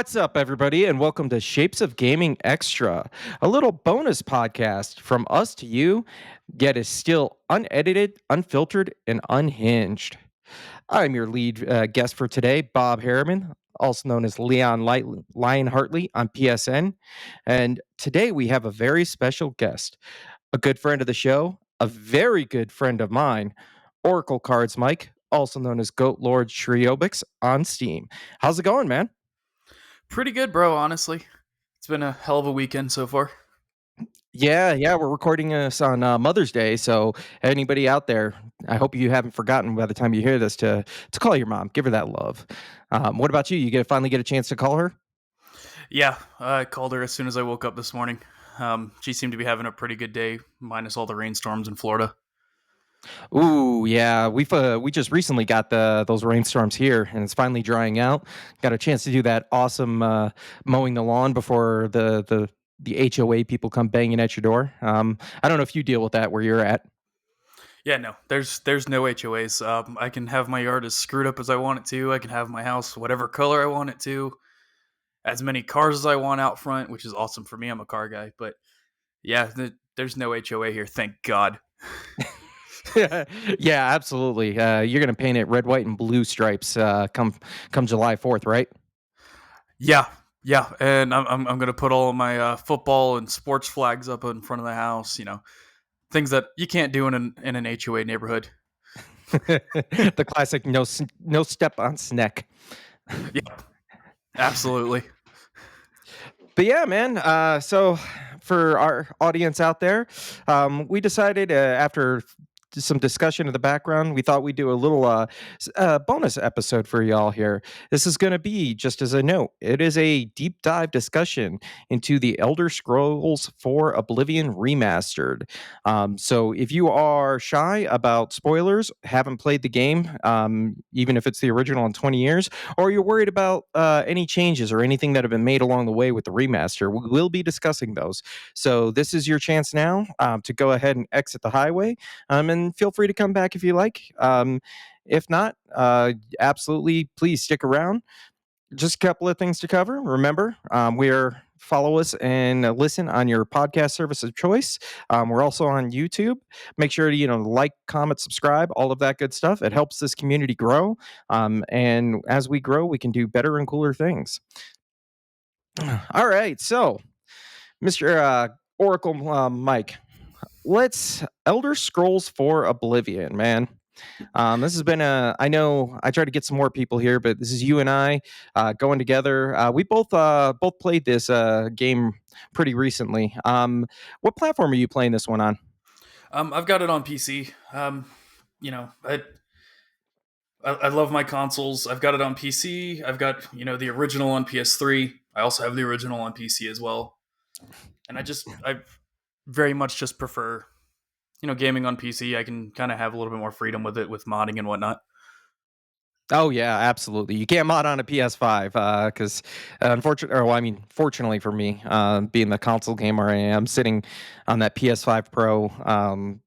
What's up, everybody, and welcome to Shapes of Gaming Extra, a little bonus podcast from us to you, yet is still unedited, unfiltered, and unhinged. I'm your lead guest for today, Bob Harriman, also known as Lion Hartley on PSN. And today we have a very special guest, a good friend of the show, a very good friend of mine, Oracle Cards Mike, also known as Goat Lord Shriobix on Steam. How's it going, man? Pretty good, bro, honestly. It's been a hell of a weekend so far. Yeah, we're recording this on Mother's Day, so anybody out there, I hope you haven't forgotten by the time you hear this to call your mom, give her that love. What about you? You finally get a chance to call her? Yeah, I called her as soon as I woke up this morning. She seemed to be having a pretty good day, minus all the rainstorms in Florida. Ooh, yeah, we just recently got those rainstorms here, and it's finally drying out. Got a chance to do that awesome mowing the lawn before the HOA people come banging at your door. I don't know if you deal with that where you're at. Yeah, no, there's no HOAs. I can have my yard as screwed up as I want it to. I can have my house whatever color I want it to. As many cars as I want out front, which is awesome for me. I'm a car guy, but yeah, there's no HOA here. Thank God. Yeah, absolutely. You're gonna paint it red, white, and blue stripes come July 4th, right? Yeah, yeah, and I'm gonna put all of my football and sports flags up in front of the house. Things that you can't do in an HOA neighborhood. The classic no step on snack. Yeah, absolutely. But yeah, man. So for our audience out there, we decided after some discussion in the background, we thought we'd do a little bonus episode for y'all here. This is going to be, just as a note, it is a deep dive discussion into the Elder Scrolls 4 Oblivion Remastered. So if you are shy about spoilers, haven't played the game, even if it's the original in 20 years, or you're worried about any changes or anything that have been made along the way with the remaster, we will be discussing those. So this is your chance now to go ahead and exit the highway, and feel free to come back if you like. If not, absolutely, please stick around. Just a couple of things to cover. Remember, we're follow us and listen on your podcast service of choice. We're also on YouTube. Make sure to like, comment, subscribe, all of that good stuff. It helps this community grow. And as we grow, we can do better and cooler things. All right, so Mr. Oracle Mike, let's Elder Scrolls 4 Oblivion, man. This has been I know I try to get some more people here, but this is you and I going together. We both played this game pretty recently. What platform are you playing this one on? I've got it on PC. You know, I love my consoles. I've got it on PC. I've got the original on PS3. I also have the original on PC as well. And I very much just prefer gaming on PC. I can kind of have a little bit more freedom with it with modding and whatnot. Oh yeah, absolutely. You can't mod on a PS5 because, unfortunately, or well, I mean, fortunately for me, being the console gamer I am, sitting on that PS5 Pro,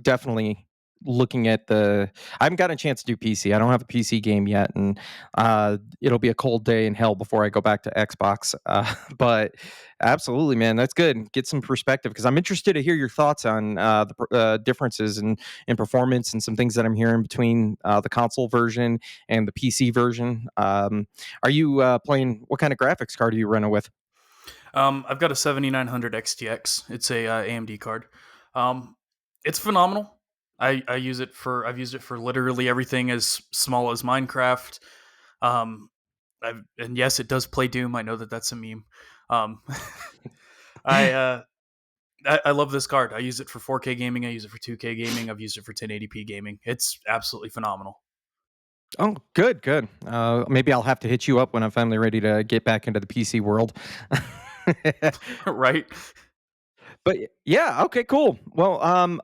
definitely looking at I haven't gotten a chance to do PC. I don't have a PC game yet, and it'll be a cold day in hell before I go back to Xbox. But absolutely, man, that's good. Get some perspective because I'm interested to hear your thoughts on the differences in performance and some things that I'm hearing between the console version and the PC version. Are you playing? What kind of graphics card are you running with? I've got a 7900 XTX. It's a AMD card. Um, it's phenomenal. I've used it for literally everything as small as Minecraft. Um, and yes, it does play Doom. I know that that's a meme. Um, I, uh, I love this card. I use it for 4K gaming. I use it for 2K gaming. I've used it for 1080p gaming. It's absolutely phenomenal. Oh, good, good. Maybe I'll have to hit you up when I'm finally ready to get back into the PC world. Right? But yeah, okay, cool. Well,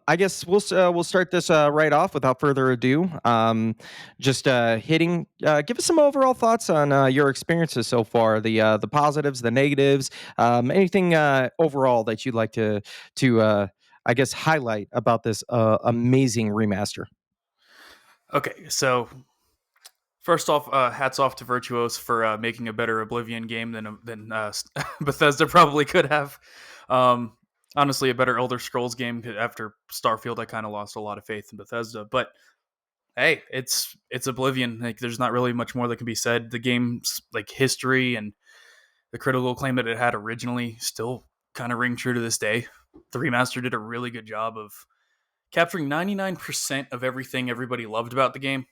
I guess we'll start this right off without further ado. Just hitting, give us some overall thoughts on your experiences so far, the positives, the negatives, anything overall that you'd like to I guess highlight about this amazing remaster. Okay, so First off, hats off to Virtuos for making a better Oblivion game than Bethesda probably could have. Um, Honestly, a better Elder Scrolls game. After Starfield, I kind of lost a lot of faith in Bethesda, but hey, it's Oblivion. Like, there's not really much more that can be said. The game's like history and the critical acclaim that it had originally still kind of ring true to this day. The remaster did a really good job of capturing 99% of everything everybody loved about the game.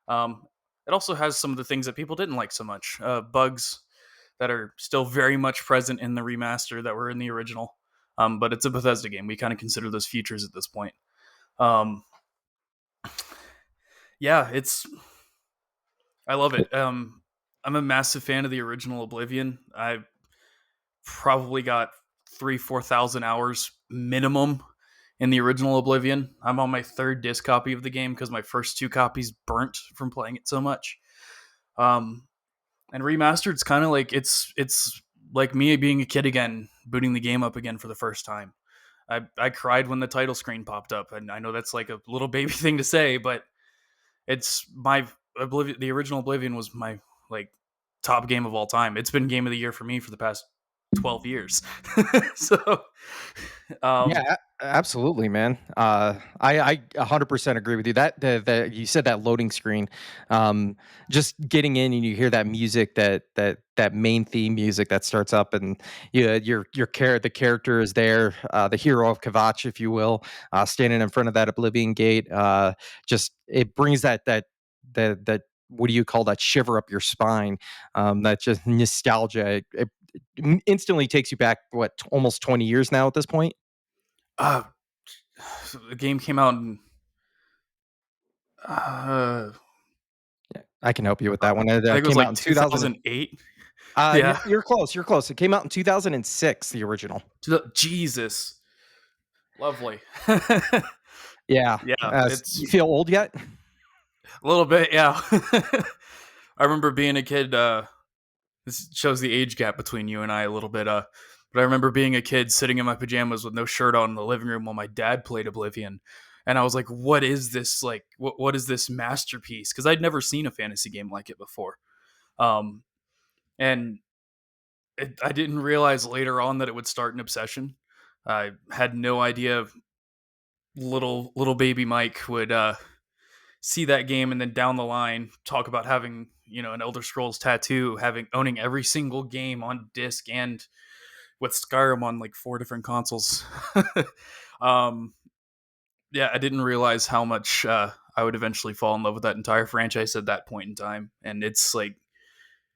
Um, it also has some of the things that people didn't like so much, bugs that are still very much present in the remaster that were in the original. But it's a Bethesda game. We kind of consider those features at this point. Um, yeah, I love it. I'm a massive fan of the original Oblivion. I probably got 3,000 to 4,000 hours minimum in the original Oblivion. I'm on my third disc copy of the game because my first two copies burnt from playing it so much. Um, and remastered's kind of like it's like me being a kid again, booting the game up again for the first time. I cried when the title screen popped up, and I know that's like a little baby thing to say, but it's my Oblivion. The original Oblivion was my like top game of all time. It's been game of the year for me for the past 12 years. So, um, Yeah, absolutely, man. I 100% agree with you. That you said that loading screen, just getting in and you hear that music, that main theme music that starts up, and the character is there, the hero of Kavach, if you will, standing in front of that Oblivion gate. Just it brings that what do you call that shiver up your spine? That just nostalgia. It instantly takes you back almost 20 years now at this point. uh, the game came out in uh, I can help you with that one. I It think it was came out like in 2000. 2008. Yeah. You're close. You're close. It came out in 2006. The original. Jesus. Lovely. Yeah. Yeah, You it's feel old yet? a little bit. Yeah. I remember being a kid. This shows the age gap between you and I a little bit. But I remember being a kid sitting in my pajamas with no shirt on in the living room while my dad played Oblivion. And I was like, what is this? Like, what is this masterpiece? Because I'd never seen a fantasy game like it before. Um, and I didn't realize later on that it would start an obsession. I had no idea little baby Mike would see that game and then down the line talk about having an Elder Scrolls tattoo, having owning every single game on disc and with Skyrim on like four different consoles. um, yeah, I didn't realize how much I would eventually fall in love with that entire franchise at that point in time, and it's like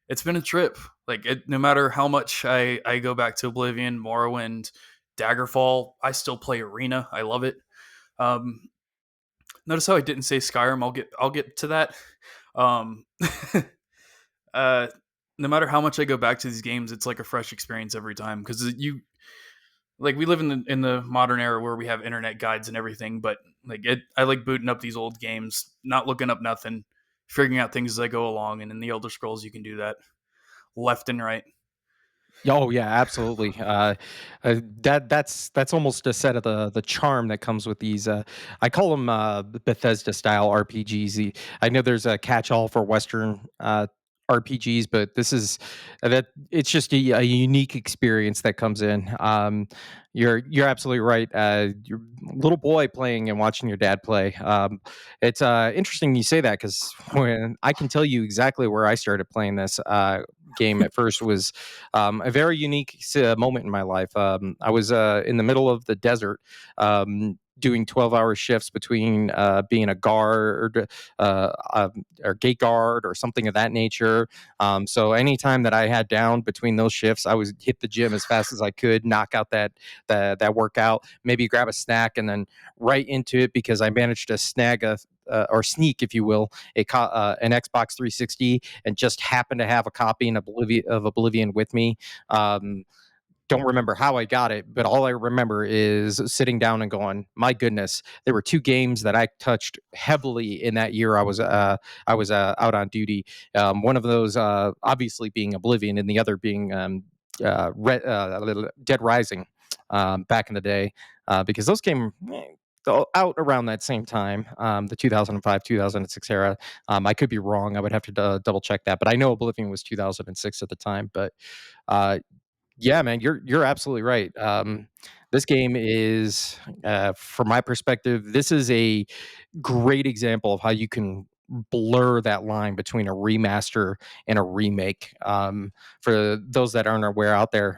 it's been a trip. Like no matter how much I go back to Oblivion, Morrowind, Daggerfall, I still play Arena. I love it. Um, Notice how I didn't say Skyrim. I'll get to that. Um, uh, no matter how much I go back to these games, it's like a fresh experience every time because we live in the modern era where we have internet guides and everything, but I like booting up these old games, not looking up nothing, figuring out things as I go along, and in the Elder Scrolls you can do that left and right. Oh yeah, absolutely. That's almost a set of the charm that comes with these. I call them Bethesda style RPGs. I know there's a catch-all for Western RPGs, but this is that it's just a unique experience that comes in. You're absolutely right. Your little boy playing and watching your dad play. It's interesting you say that because when I can tell you exactly where I started playing this game at first was a very unique moment in my life. I was in the middle of the desert. Doing 12-hour shifts between being a guard or gate guard or something of that nature. So anytime that I had down between those shifts, I would hit the gym as fast as I could, knock out that workout, maybe grab a snack, and then right into it because I managed to snag or sneak, if you will, an Xbox 360 and just happened to have a copy of Oblivion with me. Um, don't remember how I got it, but all I remember is sitting down and going, "My goodness!" There were two games that I touched heavily in that year. I was out on duty. One of those, obviously, being Oblivion, and the other being Dead Rising, back in the day, because those came. out around that same time, the 2005 2006 era. I could be wrong. I would have to double check that, but I know Oblivion was 2006 at the time. But uh, yeah, man, you're absolutely right. This game is, from my perspective, this is a great example of how you can blur that line between a remaster and a remake. For those that aren't aware out there,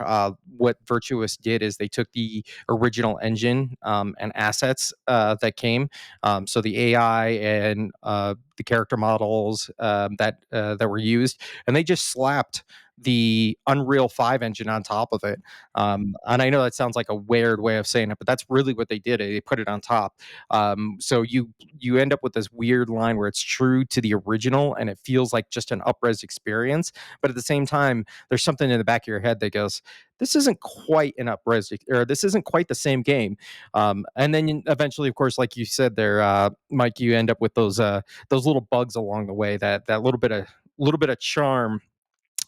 what Virtuous did is they took the original engine and assets that came, so the AI and the character models that were used, and they just slapped the Unreal 5 engine on top of it. And I know that sounds like a weird way of saying it, but that's really what they did. They put it on top. So you end up with this weird line where it's true to the original and it feels like just an upres experience, but at the same time, there's something in the back of your head that goes, "This isn't quite an upres, or this isn't quite the same game." And then eventually, of course, like you said there, Mike, you end up with those little bugs along the way, that little bit of charm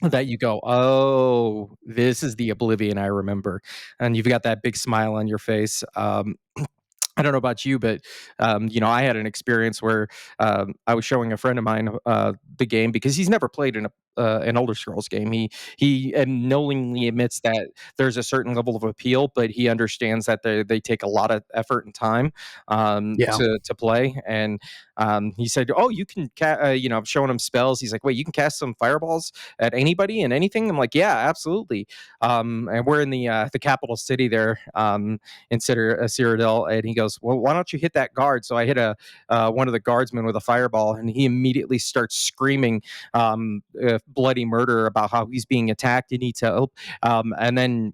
that you go, "Oh, this is the Oblivion I remember," and you've got that big smile on your face. I don't know about you, but I had an experience where I was showing a friend of mine the game because he's never played an Elder Scrolls game. He and knowingly admits that there's a certain level of appeal, but he understands that they take a lot of effort and time Yeah. to play. And he said, "Oh, you can," I'm showing him spells. He's like, "Wait, you can cast some fireballs at anybody and anything?" I'm like, "Yeah, absolutely." And we're in the capital city there. In Citadel, and he goes, "Well, why don't you hit that guard?" So I hit a one of the guardsmen with a fireball, and he immediately starts screaming bloody murder about how he's being attacked and needs help. And then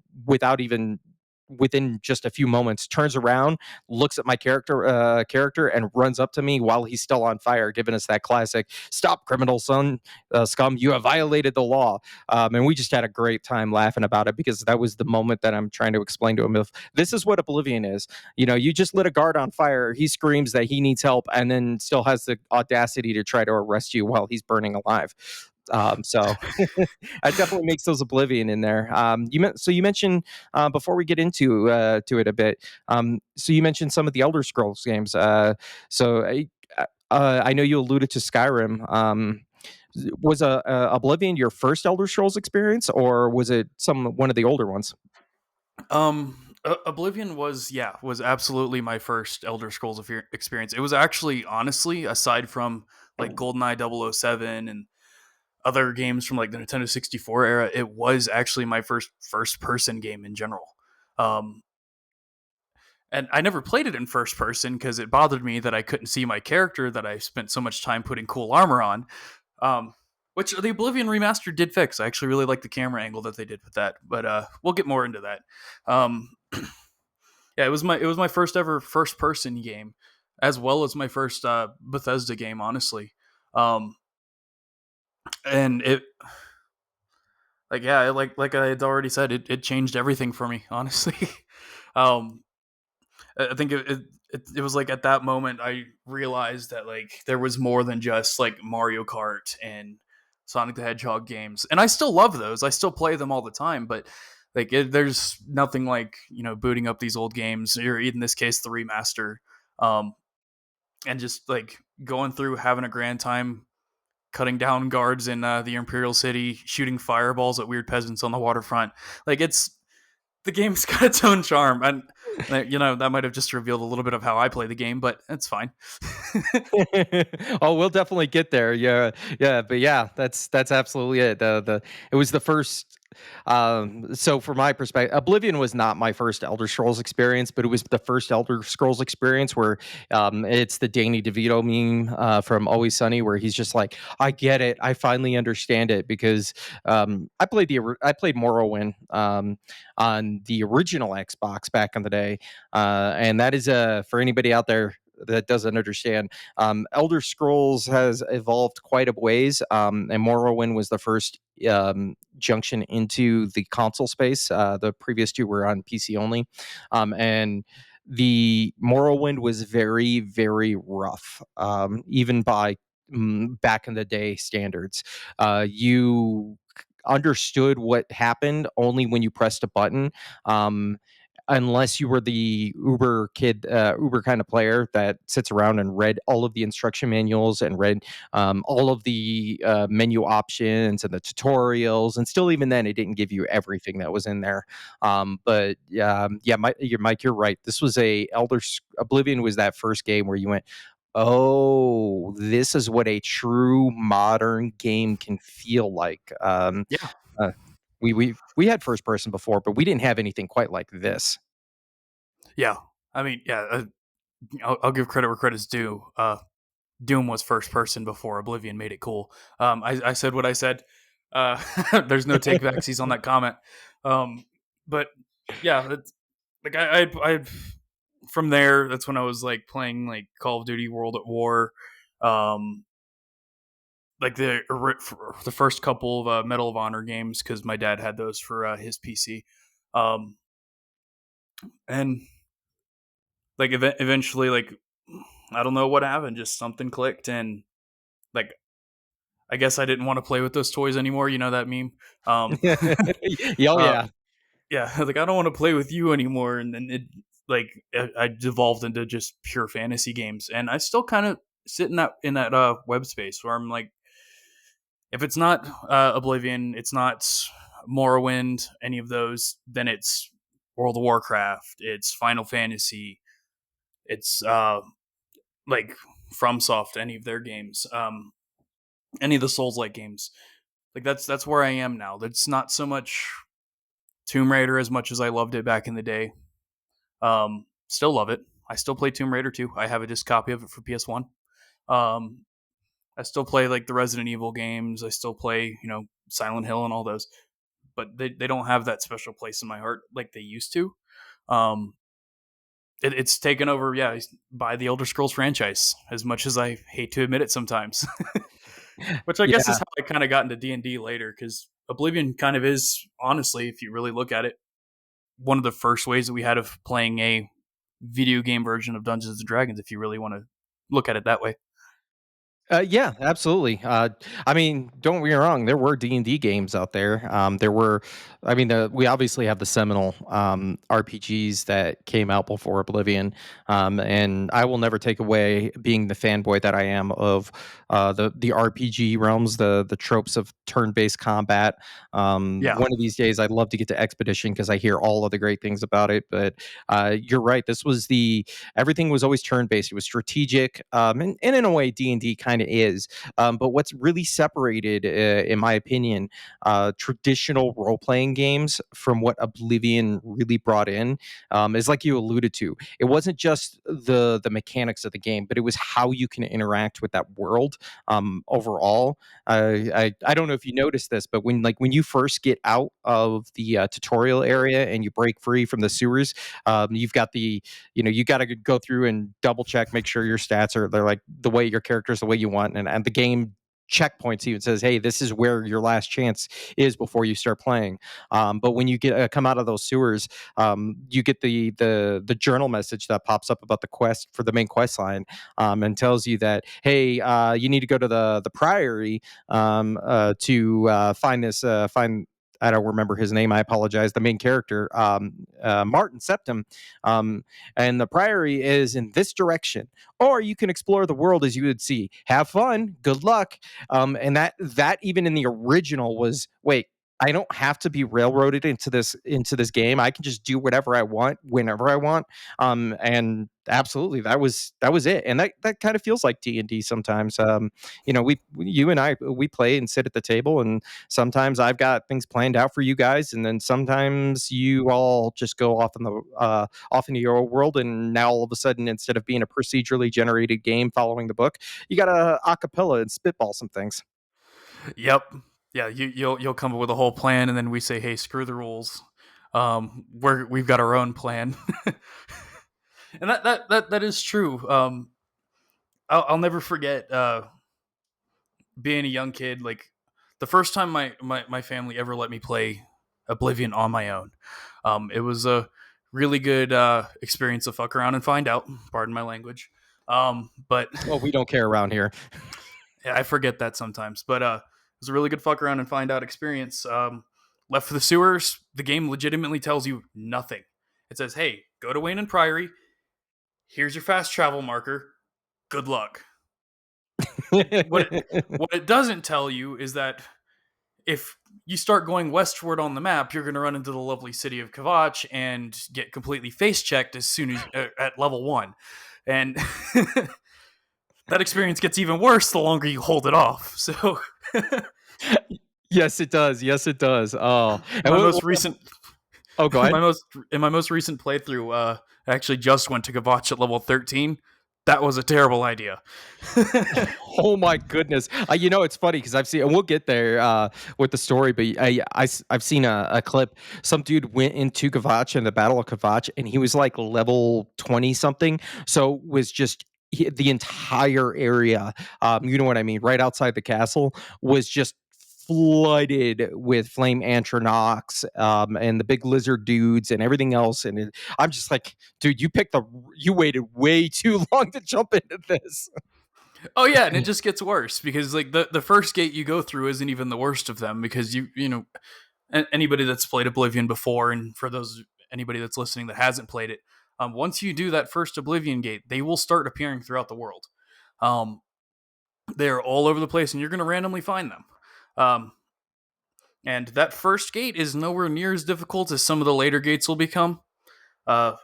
within just a few moments, turns around, looks at my character, and runs up to me while he's still on fire, giving us that classic "Stop, criminal son, scum! You have violated the law." And we just had a great time laughing about it because that was the moment that I'm trying to explain to him, if this is what Oblivion is. You just lit a guard on fire. He screams that he needs help, and then still has the audacity to try to arrest you while he's burning alive. So it definitely makes those Oblivion in there. You mentioned before we get into to it a bit. So you mentioned some of the Elder Scrolls games. I know you alluded to Skyrim. Was Oblivion your first Elder Scrolls experience, or was it one of the older ones? Oblivion was absolutely my first Elder Scrolls experience. It was actually, honestly, aside from like GoldenEye 007 and other games from like the Nintendo 64 era, it was actually my first person game in general. Um, and I never played it in first person because it bothered me that I couldn't see my character that I spent so much time putting cool armor on. Um, which the Oblivion Remaster did fix. I actually really like the camera angle that they did with that, but we'll get more into that. Um, yeah, it was my first ever first person game, as well as my first Bethesda game, honestly. Um, and it like I had already said, it changed everything for me, honestly. um, I think it was like at that moment I realized that like there was more than just like Mario Kart and Sonic the Hedgehog games, and I still love those. I still play them all the time, but like there's nothing like booting up these old games, or in this case the remaster, um, and just like going through having a grand time, cutting down guards in the Imperial City, shooting fireballs at weird peasants on the waterfront. Like the game's got its own charm, and that might have just revealed a little bit of how I play the game, but it's fine. Oh, we'll definitely get there. Yeah, yeah, but yeah, that's absolutely it. It was the first. So from my perspective, Oblivion was not my first Elder Scrolls experience, but it was the first Elder Scrolls experience where it's the Danny DeVito meme from Always Sunny, where he's just like, "I get it, I finally understand it," because I played Morrowind on the original Xbox back in the day, and that is for anybody out there that doesn't understand, Elder Scrolls has evolved quite a ways, and Morrowind was the first junction into the console space. The previous two were on PC only, and the Morrowind was very, very rough, even by back in the day standards. You understood what happened only when you pressed a button. Um, unless you were the Uber kid, Uber kind of player that sits around and read all of the instruction manuals and read all of the menu options and the tutorials. And still, even then, it didn't give you everything that was in there. But yeah, Mike, you're right. This was Oblivion was that first game where you went, oh, this is what a true modern game can feel like. Yeah, Uh, we had first person before, but we didn't have anything quite like this. yeah. I mean, yeah. I'll give credit where credit's due. Doom was first person before Oblivion made it cool. I said what I said. There's no take backsies on that comment. Um, but yeah, like I from there. That's when I was like playing like Call of Duty World at War, um, like the first couple of Medal of Honor games because my dad had those for his PC, um, and like eventually like I don't know what happened, just something clicked and like I guess I didn't want to play with those toys anymore. You know that meme? Um, Oh uh, yeah. yeah, like I don't want to play with you anymore. And then it like I devolved into just pure fantasy games, and I still kind of sit in that web space where I'm like, if it's not Oblivion, it's not Morrowind, any of those, then it's World of Warcraft, it's Final Fantasy, it's like FromSoft, any of their games, any of the Souls like games. Like that's where I am now. It's not so much Tomb Raider as much as I loved it back in the day. Still love it. I still play Tomb Raider 2. I have a disc copy of it for PS1. Um, I still play like the Resident Evil games. I still play, Silent Hill and all those. But they don't have that special place in my heart like they used to. Um, it's taken over, yeah, by the Elder Scrolls franchise. As much as I hate to admit it sometimes, which I guess is Yeah. how I kind of got into D&D later, because Oblivion kind of is, honestly, if you really look at it, one of the first ways that we had of playing a video game version of Dungeons and Dragons, if you really want to look at it that way. Yeah, absolutely. I mean, don't get me wrong. There were D&D games out there. There were, I mean, we obviously have the seminal RPGs that came out before Oblivion, and I will never take away being the fanboy that I am of the RPG realms, the tropes of turn-based combat. Yeah. One of these days, I'd love to get to Expedition because I hear all of the great things about it. But you're right. This was everything was always turn-based. It was strategic, and in a way, D&D kind of is. But what's really separated, in my opinion, traditional role-playing games from what Oblivion really brought in, is like you alluded to. It wasn't just the mechanics of the game, but it was how you can interact with that world overall. I don't know if you noticed this, but when you first get out of the tutorial area and you break free from the sewers, you've got you got to go through and double check, make sure your stats they're like the way your character's the way you want, and the game checkpoints you and says, hey, this is where your last chance is before you start playing. But when you get come out of those sewers, you get the journal message that pops up about the quest for the main quest line, and tells you that, hey, you need to go to the priory, to find this find I don't remember his name. I apologize. The main character, Martin Septim, um, and the priory is in this direction. Or you can explore the world as you would see. Have fun. Good luck. And that even in the original was, wait, I don't have to be railroaded into this game. I can just do whatever I want whenever I want. And absolutely, that was it. And that kind of feels like D&D sometimes. You and I, we play and sit at the table, and sometimes I've got things planned out for you guys, and then sometimes you all just go off into your own world, and now all of a sudden, instead of being a procedurally generated game following the book, you got to acapella and spitball some things. Yep. Yeah. You'll come up with a whole plan, and then we say, "Hey, screw the rules. We've got our own plan," and that is true. I'll never forget being a young kid. Like the first time my family ever let me play Oblivion on my own. It was a really good experience to fuck around and find out. Pardon my language. But Oh, we don't care around here. yeah, I forget that sometimes. But it was a really good fuck around and find out experience. Left for the sewers, the game legitimately tells you nothing. It says, "Hey, go to Wayne and Priory. Here's your fast travel marker. Good luck." What it doesn't tell you is that if you start going westward on the map, you're going to run into the lovely city of Kvatch and get completely face checked as soon as at level 1, and that experience gets even worse the longer you hold it off. So, Yes, it does. Yes, it does. Oh, and my most recent oh, go ahead. my most recent playthrough, I actually just went to Kvatch at level 13. That was a terrible idea. Oh my goodness! It's funny because I've seen, and we'll get there with the story, but I've seen a clip. Some dude went into Kvatch in the Battle of Kvatch, and he was like level 20 something. So was just the entire area. You know what I mean? Right outside the castle was just flooded with flame antronox and the big lizard dudes and everything else. And I'm just like, dude, you waited way too long to jump into this. Oh yeah, and it just gets worse because like the first gate you go through isn't even the worst of them, because anybody that's played Oblivion before, and for those anybody that's listening that hasn't played it, once you do that first Oblivion gate, they will start appearing throughout the world. Um, they're all over the place, and you're going to randomly find them. Um, and that first gate is nowhere near as difficult as some of the later gates will become. In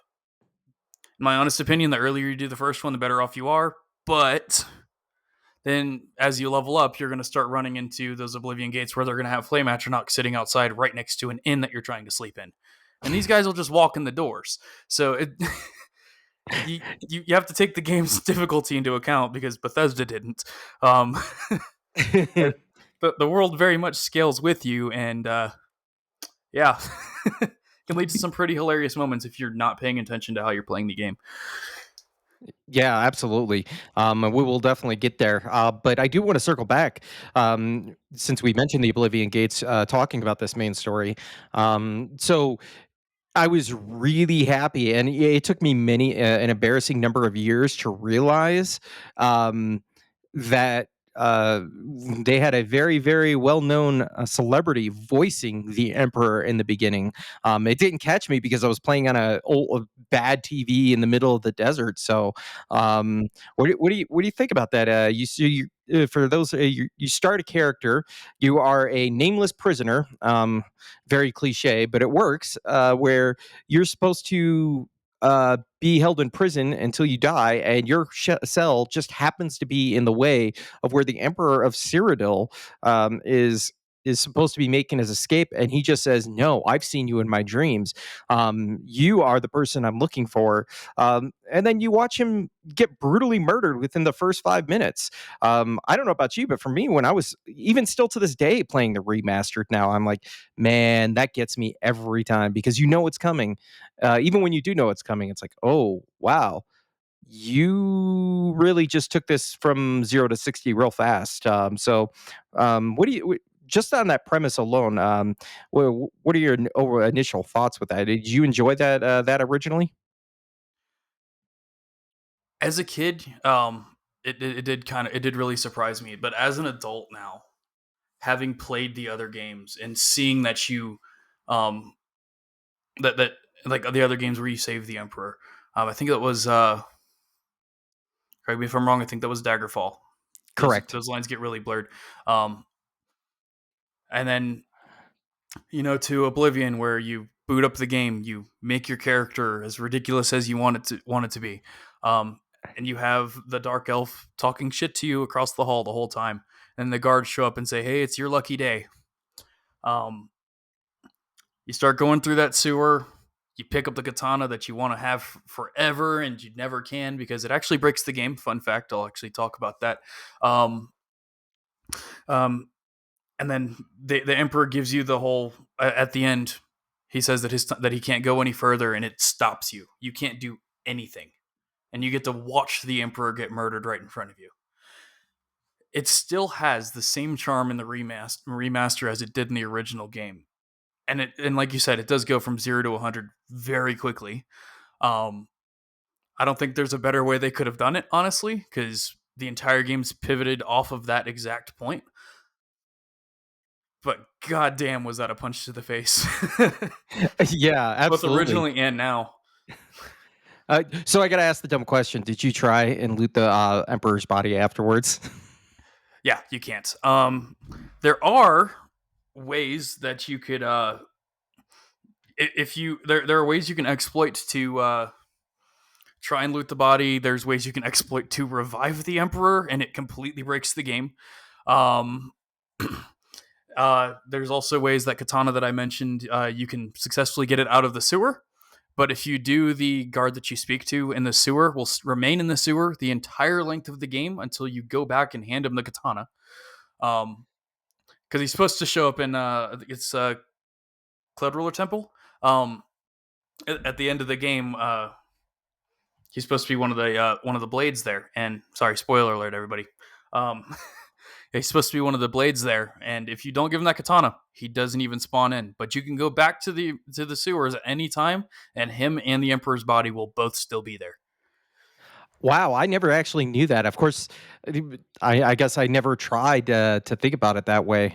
my honest opinion, the earlier you do the first one, the better off you are. But then as you level up, you're going to start running into those Oblivion gates where they're going to have Flame Atronach sitting outside right next to an inn that you're trying to sleep in. And these guys will just walk in the doors. So you have to take the game's difficulty into account, because Bethesda didn't. Um, the world very much scales with you, and yeah, can lead to some pretty hilarious moments if you're not paying attention to how you're playing the game. Yeah, absolutely. And we will definitely get there. But I do want to circle back, since we mentioned the Oblivion Gates, talking about this main story. So I was really happy, and it took me an embarrassing number of years to realize that they had a very, very well-known celebrity voicing the Emperor in the beginning. It didn't catch me because I was playing on a bad TV in the middle of the desert. So, what do you think about that? For those you start a character, you are a nameless prisoner. Very cliche, but it works. Where you're supposed to be held in prison until you die, and your cell just happens to be in the way of where the Emperor of Cyrodiil is supposed to be making his escape, and he just says, "No, I've seen you in my dreams. You are the person I'm looking for." And then you watch him get brutally murdered within the first 5 minutes. I don't know about you, but for me, when I was even still to this day playing the remastered now, I'm like, man, that gets me every time because you know it's coming. Even when you do know it's coming, it's like, oh wow, you really just took this from 0 to 60 real fast. What do you? Just on that premise alone, what are your initial thoughts with that? Did you enjoy that originally? As a kid, it did really surprise me. But as an adult now, having played the other games and seeing that um, that like the other games where you save the Emperor, I think that was correct me if I'm wrong. I think that was Daggerfall. Those Correct. those lines get really blurred. Um, and then to Oblivion, where you boot up the game, you make your character as ridiculous as you want it to be, and you have the dark elf talking shit to you across the hall the whole time, and the guards show up and say, "Hey, it's your lucky day." Um, you start going through that sewer. You pick up the katana that you want to have forever, and you never can because it actually breaks the game. Fun fact: I'll actually talk about that. Um, um, and then the emperor gives you the whole at the end. He says that he can't go any further, and it stops you. You can't do anything, and you get to watch the emperor get murdered right in front of you. It still has the same charm in the remaster as it did in the original game, and like you said, it does go from 0 to 100 very quickly. Um, I don't think there's a better way they could have done it, honestly, because the entire game's pivoted off of that exact point. but goddamn, was that a punch to the face, Yeah, both absolutely. originally and now. So I got to ask the dumb question: did you try and loot the emperor's body afterwards? Yeah, you can't. There are ways that you could, if you there are ways you can exploit to try and loot the body. There's ways you can exploit to revive the emperor, and it completely breaks the game. Um, there's also ways that katana that I mentioned, you can successfully get it out of the sewer. But if you do, the guard that you speak to in the sewer will remain in the sewer the entire length of the game until you go back and hand him the katana. Um, because he's supposed to show up in it's Cloud Ruler Temple. Um, at the end of the game, he's supposed to be one of the blades there. And sorry, spoiler alert, everybody. Um, he's supposed to be one of the blades there, and if you don't give him that katana, he doesn't even spawn in. But you can go back to the sewers at any time, and him and the Emperor's body will both still be there. Wow, I never actually knew that. Of course, I guess I never tried to think about it that way.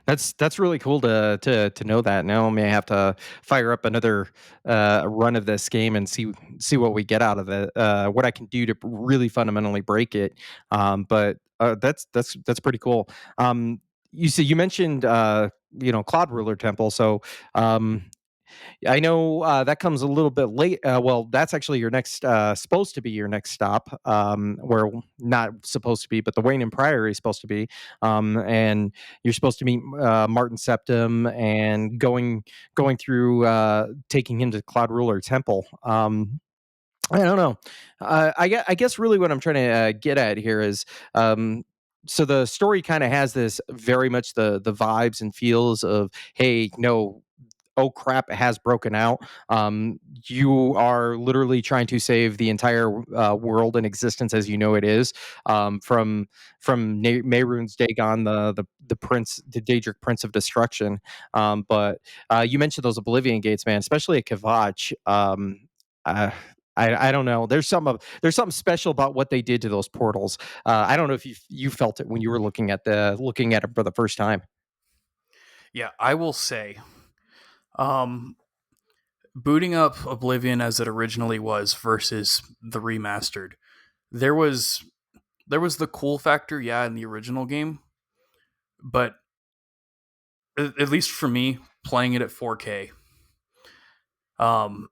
That's really cool to know that. Now I may have to fire up another run of this game and see what we get out of it. What I can do to really fundamentally break it. But that's pretty cool. You mentioned Cloud Ruler Temple, so um, I know that comes a little bit late. Well, that's actually your next, supposed to be your next stop. Where not supposed to be, but the Wayne and Priory is supposed to be. And you're supposed to meet Martin Septim and going through taking him to Cloud Ruler Temple. I don't know. I guess really what I'm trying to get at here is. So the story kind of has this very much the vibes and feels of, hey, no, oh crap, it has broken out. You are literally trying to save the entire world in existence as you know it is, from Mehrunes Dagon, the prince, the Daedric Prince of Destruction. But you mentioned those Oblivion gates, man, especially at Kavach. Uh, I don't know. There's something special about what they did to those portals. I don't know if you felt it when you were looking at it for the first time. Yeah, I will say, um, booting up Oblivion as it originally was versus the remastered, there was there was the cool factor, yeah, in the original game, but at least for me, playing it at 4K, um,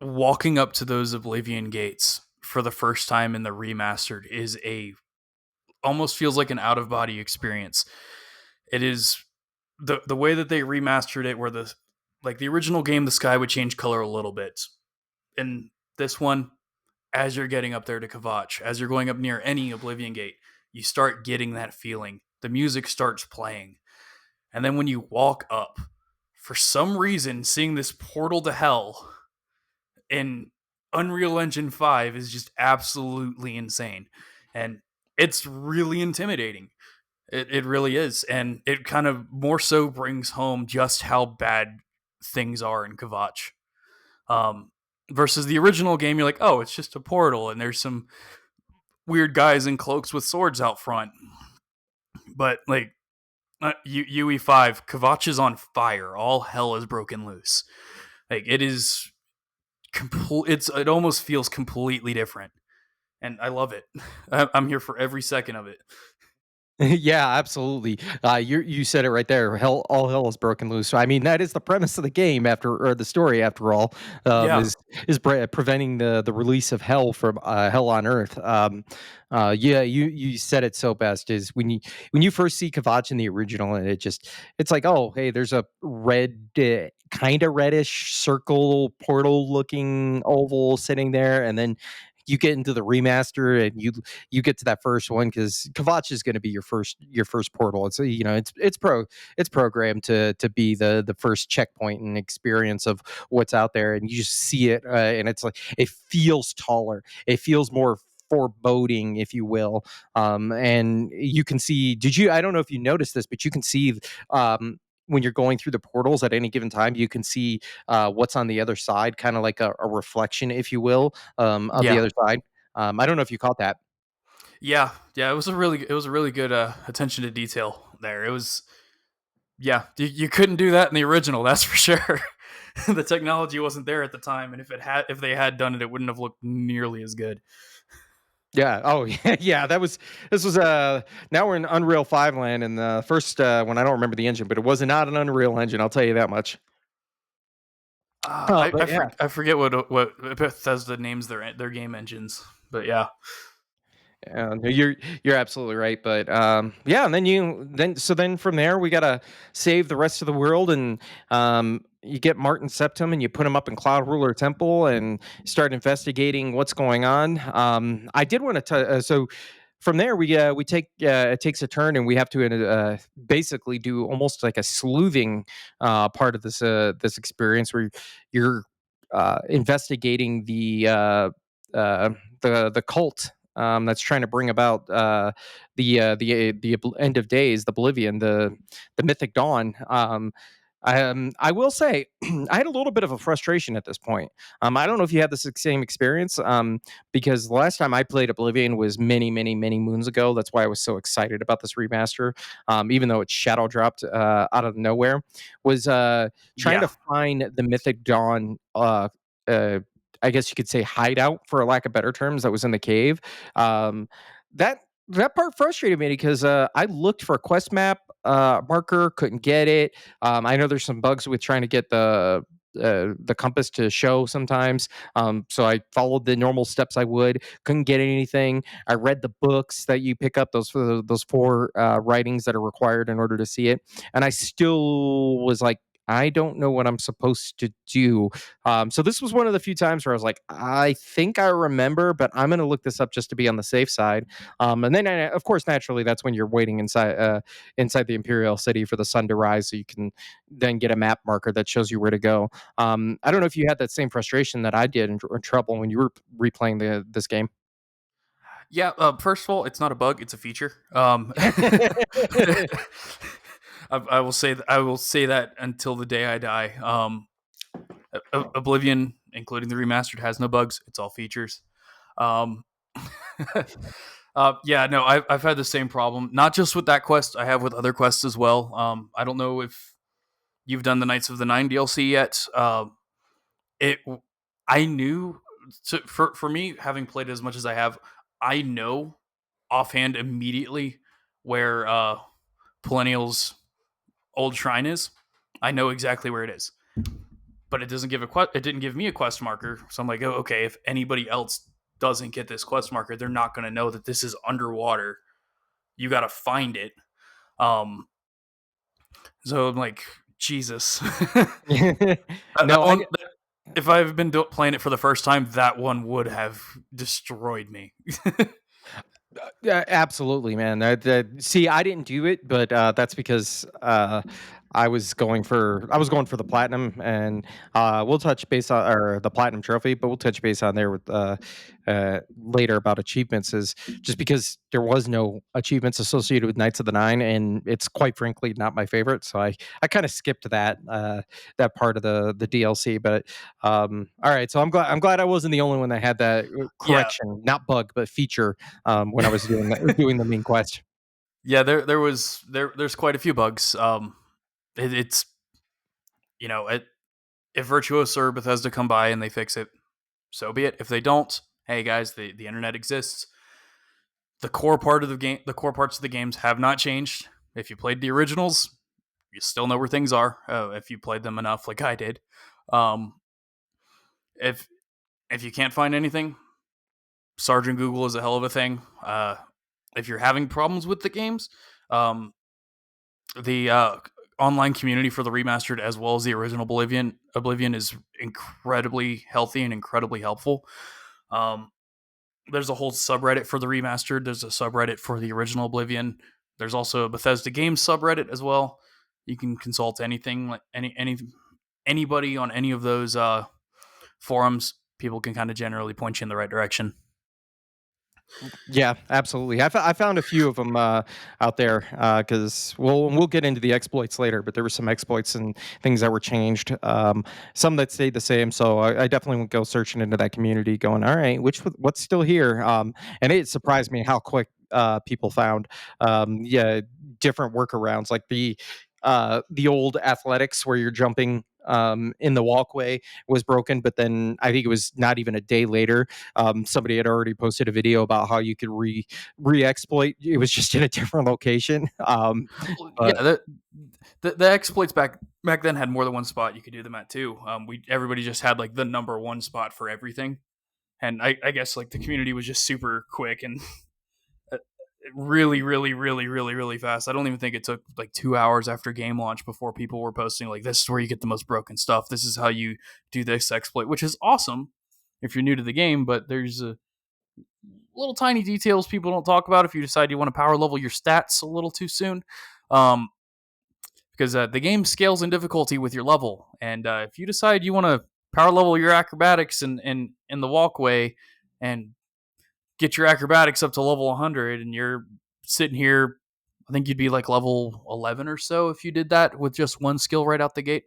walking up to those Oblivion gates for the first time in the remastered is a almost feels like an out of body experience. It is the way that they remastered it, where the original game, the sky would change color a little bit, and this one, as you're getting up there to Kavach, as you're going up near any Oblivion gate, you start getting that feeling. The music starts playing, and then when you walk up, for some reason, seeing this portal to hell in Unreal Engine 5 is just absolutely insane. And it's really intimidating. It really is. And it kind of more so brings home just how bad things are in Kavach. Um, versus the original game, you're like, oh, it's just a portal and there's some weird guys in cloaks with swords out front. But like UE5, Kavach is on fire. All hell is broken loose. Like it is it almost feels completely different, and I love it. I'm here for every second of it. Yeah, absolutely. You said it right there. All hell is broken loose. So, I mean, that is the premise of the game, or the story, after all, Yeah, is preventing the release of hell from hell on earth. Yeah, you said it so best. Is when you first see Kavach in the original, and it's like, oh, hey, there's a red. Kind of reddish circle portal looking oval sitting there, and then you get into the remaster and you get to that first one because Kavach is going to be your first portal. It's programmed to be the first checkpoint and experience of what's out there, and you just see it, and it's like it feels taller, it feels more foreboding, if you will. And you can see. Did you? I don't know if you noticed this, but you can see. When you're going through the portals at any given time, you can see what's on the other side, kind of like a reflection, if you will, of the yeah, other side. I don't know if you caught that. yeah. It was a really good attention to detail there. It was. Yeah, you couldn't do that in the original. That's for sure. The technology wasn't there at the time, and if they had done it, it wouldn't have looked nearly as good. Yeah. Oh, yeah. Yeah. This was now we're in Unreal 5 land, and the first one, I don't remember the engine, but it was not an Unreal engine. I'll tell you that much. But yeah. I forget what Bethesda names their game engines, but yeah, No, you're absolutely right, but yeah, and then from there we gotta save the rest of the world, and you get Martin Septum, and you put him up in Cloud Ruler Temple, and start investigating what's going on. I did want to so from there we take it takes a turn, and we have to basically do almost like a sleuthing part of this experience where you're investigating uh, the cult that's trying to bring about the end of days, the Oblivion, the mythic dawn. I will say, I had a little bit of a frustration at this point. I don't know if you had the same experience, because the last time I played Oblivion was many, many, many moons ago. That's why I was so excited about this remaster, even though it shadow dropped out of nowhere. Was trying yeah, to find the mythic dawn. Uh, I guess you could say hideout, for lack of better terms, that was in the cave. Um, that that part frustrated me because I looked for a quest map marker, couldn't get it. I know there's some bugs with trying to get the compass to show sometimes. So I followed the normal steps I would, couldn't get anything. I read the books that you pick up, those four writings that are required in order to see it, and I still was like, I don't know what I'm supposed to do. So this was one of the few times where I was like, I think I remember, but I'm going to look this up just to be on the safe side. And then, of course, naturally, that's when you're waiting inside the Imperial City for the sun to rise, so you can then get a map marker that shows you where to go. I don't know if you had that same frustration that I did, or trouble when you were replaying this game. yeah. First of all, it's not a bug; it's a feature. I will say I will say that until the day I die. Oblivion, including the remastered, has no bugs. It's all features. Um, yeah, no, I've had the same problem. Not just with that quest, I have with other quests as well. I don't know if you've done the Knights of the Nine DLC yet. It, I knew for me, having played as much as I have, I know offhand immediately where Perennial's old shrine is. I know exactly where it is, but it doesn't give it didn't give me a quest marker. So I'm like, oh, okay, if anybody else doesn't get this quest marker, they're not going to know that this is underwater. You got to find it. Um, so I'm like, Jesus. That No, I one, if I've been playing it for the first time, that one would have destroyed me. Yeah, absolutely, man. See, I didn't do it, but that's because I was going for the platinum, and we'll touch base on, or the platinum trophy, but we'll touch base on there with later about achievements. Is just because there was no achievements associated with Knights of the Nine, and it's quite frankly not my favorite. So I kind of skipped that part of the DLC. But all right, so I'm glad I wasn't the only one that had that Yeah, correction, not bug, but feature, when I was doing the main quest. yeah. There's quite a few bugs. It's if Virtuos or Bethesda come by and they fix it, so be it. If they don't, hey guys, the internet exists. The core parts of the games have not changed. If you played the originals, you still know where things are. If you played them enough, like I did. Um, if if you can't find anything, Sergeant Google is a hell of a thing. If you're having problems with the games, um, the online community for the remastered as well as the original Oblivion is incredibly healthy and incredibly helpful. Um, there's a whole subreddit for the remastered. There's a subreddit for the original Oblivion. There's also a Bethesda Games subreddit as well. You can consult anything, like anybody on any of those forums. People can kind of generally point you in the right direction. Yeah, absolutely. I found a few of them out there, because we'll get into the exploits later, but there were some exploits and things that were changed. Some that stayed the same. So I definitely would go searching into that community, going, all right, what's still here? And it surprised me how quick people found, yeah, different workarounds, like the the old athletics where you're jumping in the walkway was broken, but then I think it was not even a day later, somebody had already posted a video about how you could re-exploit. It was just in a different location. Well, But yeah, the exploits back then had more than one spot you could do them at too. We everybody just had like the number one spot for everything, and I guess like the community was just super quick and really, really, really, really, really fast. I don't even think it took like 2 hours after game launch before people were posting like, "This is where you get the most broken stuff. This is how you do this exploit," which is awesome if you're new to the game. But there's little tiny details people don't talk about if you decide you want to power level your stats a little too soon. Um, because the game scales in difficulty with your level, and if you decide you want to power level your acrobatics in the walkway and get your acrobatics up to level 100, and you're sitting here, I think you'd be like level 11 or so if you did that with just one skill right out the gate.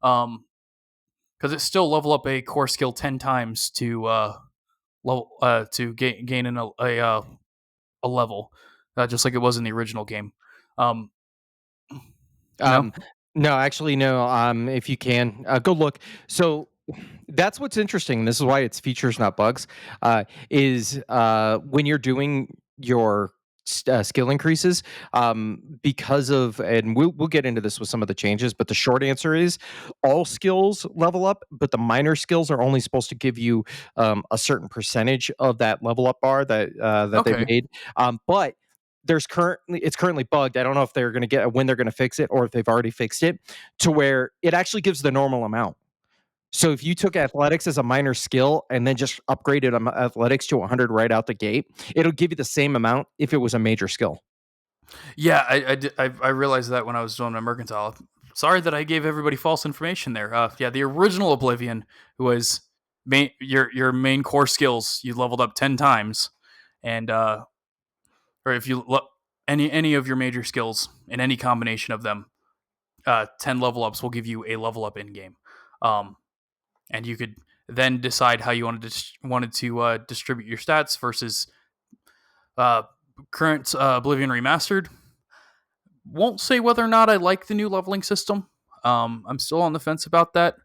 Because it's still level up a core skill 10 times to level to gain a level, just like it was in the original game. Um, no, Um, no, actually, no. If you can, go look. So that's what's interesting. This is why it's features, not bugs. Is when you're doing your skill increases, because of, and we'll get into this with some of the changes. But the short answer is, all skills level up, but the minor skills are only supposed to give you a certain percentage of that level up bar that they've okay. made. But it's currently bugged. I don't know if they're going to get when they're going to fix it or if they've already fixed it to where it actually gives the normal amount. So if you took athletics as a minor skill and then just upgraded athletics to 100 right out the gate, it'll give you the same amount if it was a major skill. Yeah, I realized that when I was doing my mercantile. Sorry that I gave everybody false information there. Yeah, the original Oblivion was your main core skills. You leveled up 10 times, and or if you any of your major skills in any combination of them, 10 level ups will give you a level up in game, um, and you could then decide how you wanted to distribute your stats versus uh, current Oblivion Remastered. Won't say whether or not I like the new leveling system. I'm still on the fence about that.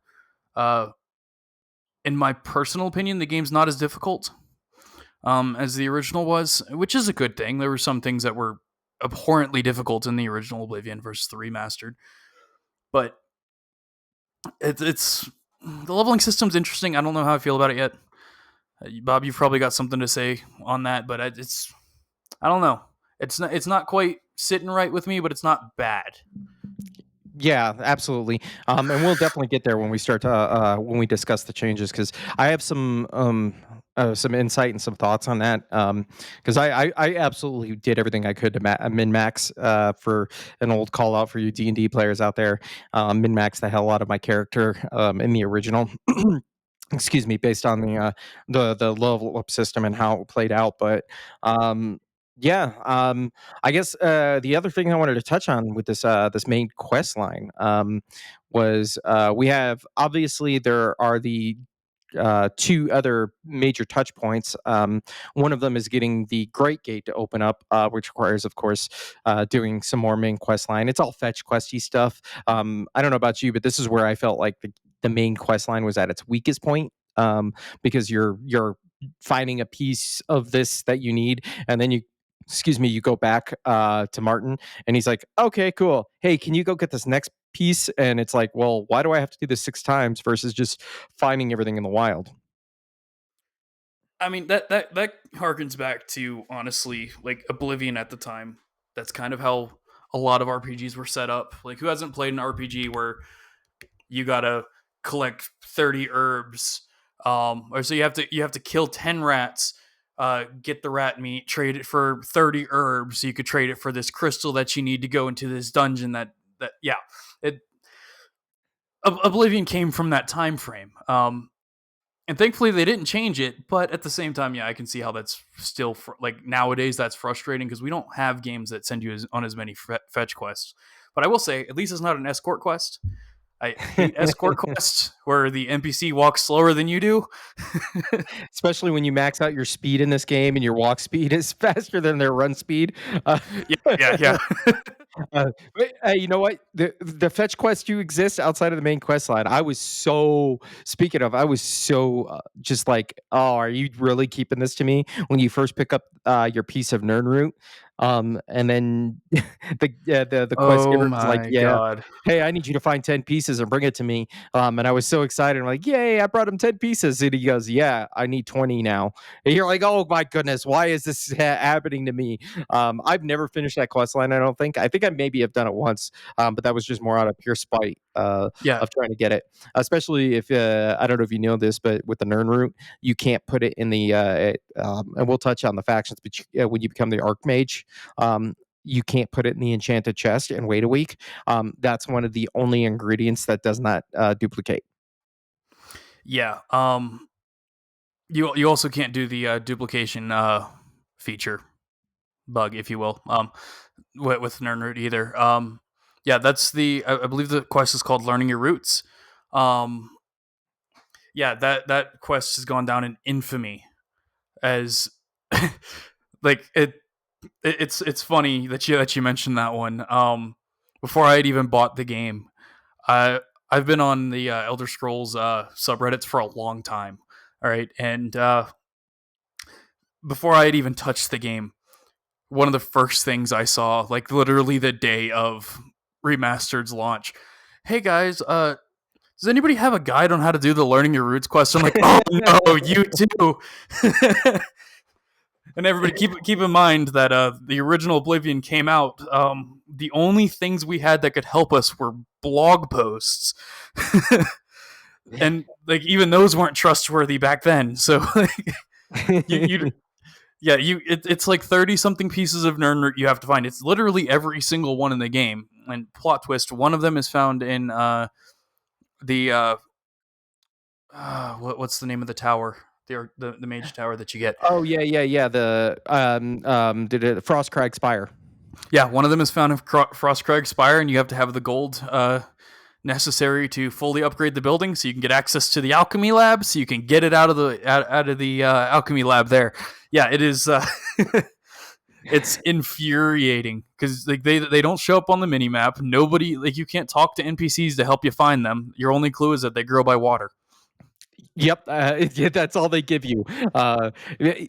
Uh, in my personal opinion, the game's not as difficult as the original was, which is a good thing. There were some things that were abhorrently difficult in the original Oblivion versus the remastered, but it's the leveling system's interesting. I don't know how I feel about it yet. Bob, you've probably got something to say on that, but it's I don't know. It's not quite sitting right with me, but it's not bad. Yeah, absolutely. And we'll definitely get there when we start to when we discuss the changes because I have some insight and some thoughts on that. Because I absolutely did everything I could to min max for an old call out for you D&D players out there. Min max the hell out of my character in the original. Excuse me, based on the level up system and how it played out. But um, yeah, I guess the other thing I wanted to touch on with this main quest line was we have obviously there are the two other major touch points. One of them is getting the Great Gate to open up, which requires, of course, doing some more main quest line. It's all fetch questy stuff. I don't know about you, but this is where I felt like the main quest line was at its weakest point. Because you're finding a piece of this that you need, and then you go back to Martin, and he's like, "Okay, cool. Hey, can you go get this next piece?" And it's like, "Well, why do I have to do this 6 times versus just finding everything in the wild?" I mean that harkens back to honestly like Oblivion at the time. That's kind of how a lot of RPGs were set up. Like who hasn't played an RPG where you gotta collect 30 herbs, or so you have to kill 10 rats, get the rat meat, trade it for 30 herbs. So you could trade it for this crystal that you need to go into this dungeon. That yeah, it Oblivion came from that time frame. And thankfully they didn't change it, but at the same time, yeah, I can see how that's still like nowadays that's frustrating because we don't have games that send you on as many fetch quests. But I will say, at least it's not an escort quest. I hate escort quests where the NPC walks slower than you do. Especially when you max out your speed in this game and your walk speed is faster than their run speed. Yeah, yeah, yeah. Hey, you know what? The fetch quest do exist outside of the main quest line. I was so speaking of, I was so just like, oh, are you really keeping this to me when you first pick up your piece of Nern root? And then the quest Oh giver was like, my yeah, god. hey, I need you to find 10 pieces and bring it to me. And I was so excited. I'm like, yay, I brought him 10 pieces. And he goes, yeah, I need 20 now. And you're like, oh my goodness, why is this happening to me? I've never finished that quest line. I don't think. I think I maybe have done it once, but that was just more out of pure spite Yeah. of trying to get it. Especially if I don't know if you know this, but with the Nern root, you can't put it in the. And we'll touch on the factions, but when you become the Archmage, um, you can't put it in the enchanted chest and wait a week. That's one of the only ingredients that does not duplicate. Yeah. You also can't do the duplication feature bug, if you will, with Nernroot either. Yeah, that's I believe the quest is called Learning Your Roots. Um, yeah, that quest has gone down in infamy as like it's funny that you mentioned that one. Before I had even bought the game, I I've been on the Elder Scrolls subreddits for a long time. All right, and before I had even touched the game, one of the first things I saw, like literally the day of Remastered's launch, hey guys, does anybody have a guide on how to do the Learning Your Roots quest? I'm like, oh no, you too. And everybody keep in mind that the original Oblivion came out. The only things we had that could help us were blog posts, and like even those weren't trustworthy back then. So like, you yeah it's like 30 something pieces of Nern you have to find. It's literally every single one in the game. And plot twist, one of them is found in the what's the name of the tower? The mage tower that you get. Oh yeah, yeah, yeah. The did it Frostcrag Spire. Yeah, one of them is found in Frostcrag Spire, and you have to have the gold necessary to fully upgrade the building, so you can get access to the alchemy lab, so you can get it out of the alchemy lab. There, yeah, it is. It's infuriating because like they don't show up on the mini map. Nobody like you can't talk to NPCs to help you find them. Your only clue is that they grow by water. Yep, yeah, that's all they give you. And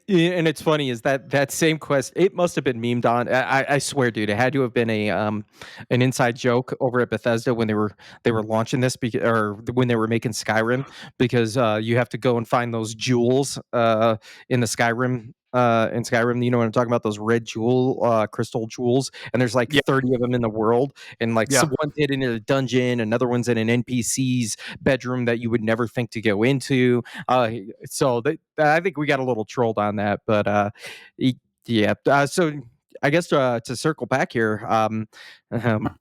it's funny is that same quest. It must have been memed on. I swear, dude, it had to have been an inside joke over at Bethesda when they were launching this, or when they were making Skyrim, because you have to go and find those jewels in the Skyrim. In Skyrim, you know what I'm talking about? Those red crystal jewels, and there's like Yeah, 30 of them in the world, and like yeah. one's hidden in a dungeon, another one's in an NPC's bedroom that you would never think to go into. So I think we got a little trolled on that, but yeah. So I guess to circle back here,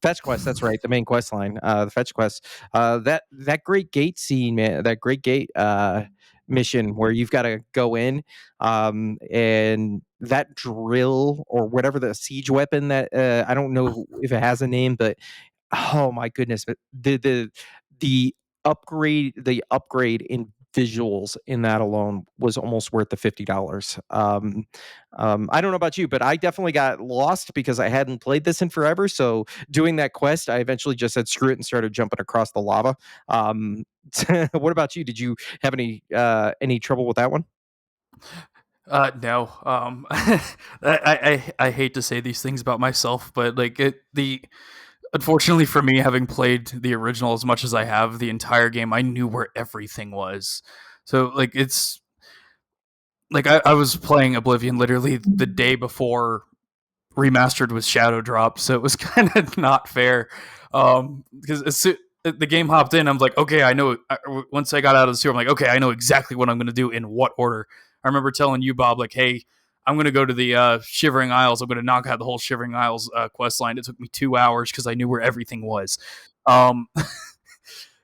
fetch quest. That's right, the main quest line, the fetch quest. That great gate scene, man. That great gate mission where you've got to go in, and that drill or whatever the siege weapon that I don't know if it has a name, but oh my goodness, but the the upgrade in visuals in that alone was almost worth the $50. I don't know about you, but I definitely got lost because I hadn't played this in forever. So doing that quest, I eventually just said screw it and started jumping across the lava. Um, what about you? Did you have any trouble with that one? No. I hate to say these things about myself, but like the unfortunately for me, having played the original as much as I have, the entire game, I knew where everything was. So like it's like I was playing Oblivion literally the day before Remastered was shadow dropped, so it was kind of not fair. Because the game hopped in, I'm like, okay, I know. Once I got out of the sewer, I'm like, okay, I know exactly what I'm going to do in what order. I remember telling you, Bob, like, hey, I'm going to go to the Shivering Isles. I'm going to knock out the whole Shivering Isles quest line. It took me 2 hours because I knew where everything was. Um,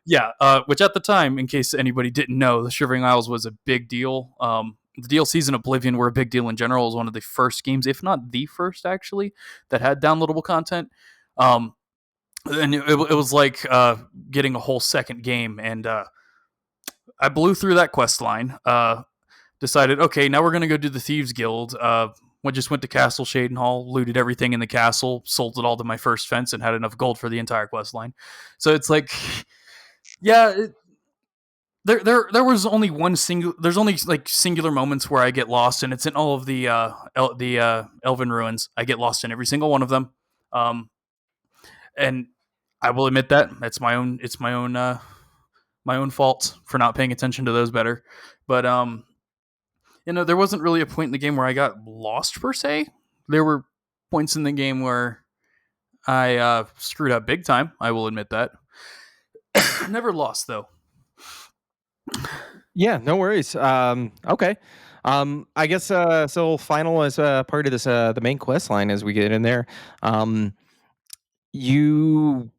yeah, which at the time, in case anybody didn't know, the Shivering Isles was a big deal. The DLCs in Oblivion were a big deal in general. It was one of the first games, if not the first, actually, that had downloadable content. Um, and it was like getting a whole second game. And I blew through that quest line. Decided, okay, now we're gonna go do the Thieves Guild. just went to Castle Shaden Hall, looted everything in the castle, sold it all to my first fence, and had enough gold for the entire quest line. So it's like, yeah, there was only one single. There's only like singular moments where I get lost, and it's in all of the Elven ruins. I get lost in every single one of them, and I will admit that that's my own. It's my own fault for not paying attention to those better. But there wasn't really a point in the game where I got lost per se. There were points in the game where I screwed up big time. I will admit that. Never lost though. Yeah, no worries. Okay. I guess so final as part of this the main quest line as we get in there. You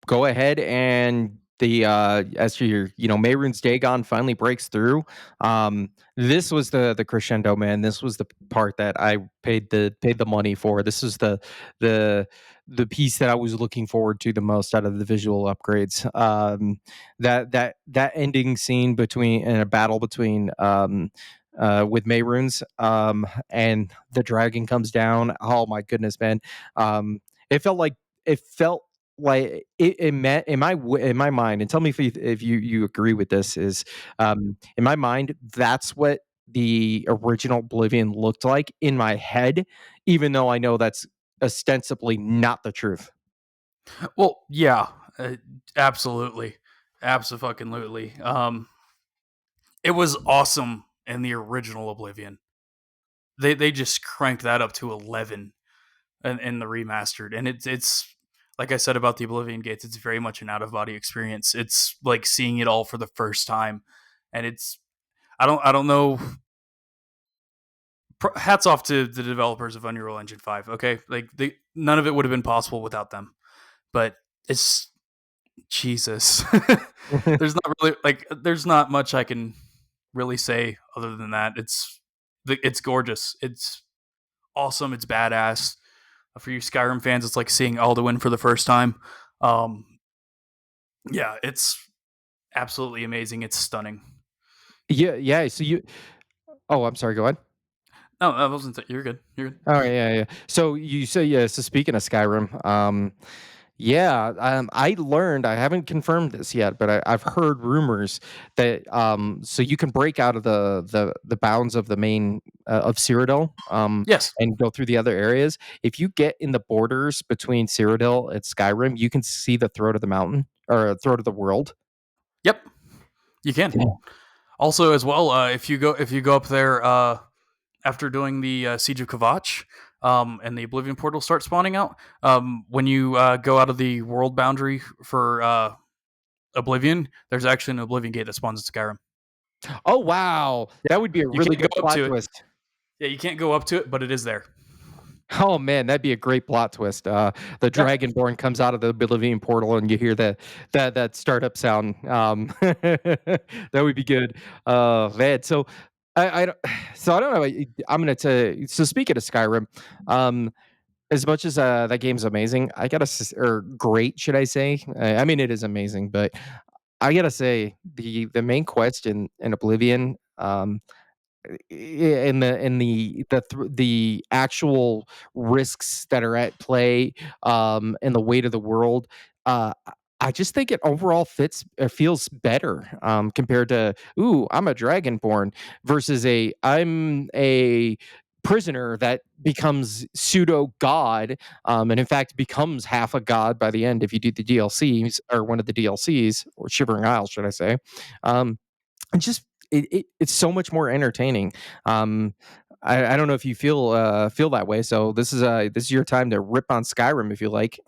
go ahead and the as your Mayrune's Dagon finally breaks through. This was the crescendo, man. This was the part that I paid the money for. This is the the piece that I was looking forward to the most out of the visual upgrades. That ending scene between in a battle between with Mayrunes and the dragon comes down. Oh my goodness, man. It felt like it meant in my mind, and tell me if you agree with this, is in my mind that's what the original Oblivion looked like in my head, even though I know that's ostensibly not the truth. Well, yeah, absolutely, absolutely. It was awesome in the original Oblivion. They just cranked that up to 11 in the remastered, and it's like I said about the Oblivion gates. It's very much an out of body experience. It's like seeing it all for the first time, and it's I don't know. Hats off to the developers of Unreal Engine 5. Okay, like none of it would have been possible without them. But it's Jesus. There's not much I can really say other than that. It's gorgeous. It's awesome. It's badass. For you Skyrim fans, it's like seeing Alduin for the first time. Um, yeah, it's absolutely amazing. It's stunning. Yeah, yeah. So you Oh, I'm sorry, go ahead. No, that wasn't. You're good. You're good. All right, yeah, yeah. So you say, yeah. So speaking of Skyrim, yeah, I learned. I haven't confirmed this yet, but I've heard rumors that so you can break out of the bounds of the main of Cyrodiil, Yes. and go through the other areas. If you get in the borders between Cyrodiil and Skyrim, you can see the throat of the mountain or throat of the world. Yep. You can. Also, as well, if you go up there after doing the Siege of Kavach, and the Oblivion portal starts spawning out, when you go out of the world boundary for Oblivion, there's actually an Oblivion gate that spawns in Skyrim. Oh wow, Yeah, that would be a you really can't good go up plot to it. twist. Yeah, you can't go up to it, but it is there. Oh man, that'd be a great plot twist. The Yeah, Dragonborn comes out of the Oblivion portal, and you hear that startup sound. That would be good. Man, so I don't, so I don't know. I'm gonna tell. So speaking of Skyrim, um, as much as that game's amazing, I gotta or great, should I say? I mean, it is amazing, but I gotta say the main quest in Oblivion. The actual risks that are at play, and the weight of the world, I just think it overall feels better, compared to, "Ooh, I'm a dragonborn," versus I'm a prisoner that becomes pseudo god, and in fact becomes half a god by the end if you do the DLCs or one of the DLCs, or Shivering Isles, should I say. Um and just it's so much more entertaining. Um, I don't know if you feel that way. So this is your time to rip on Skyrim if you like.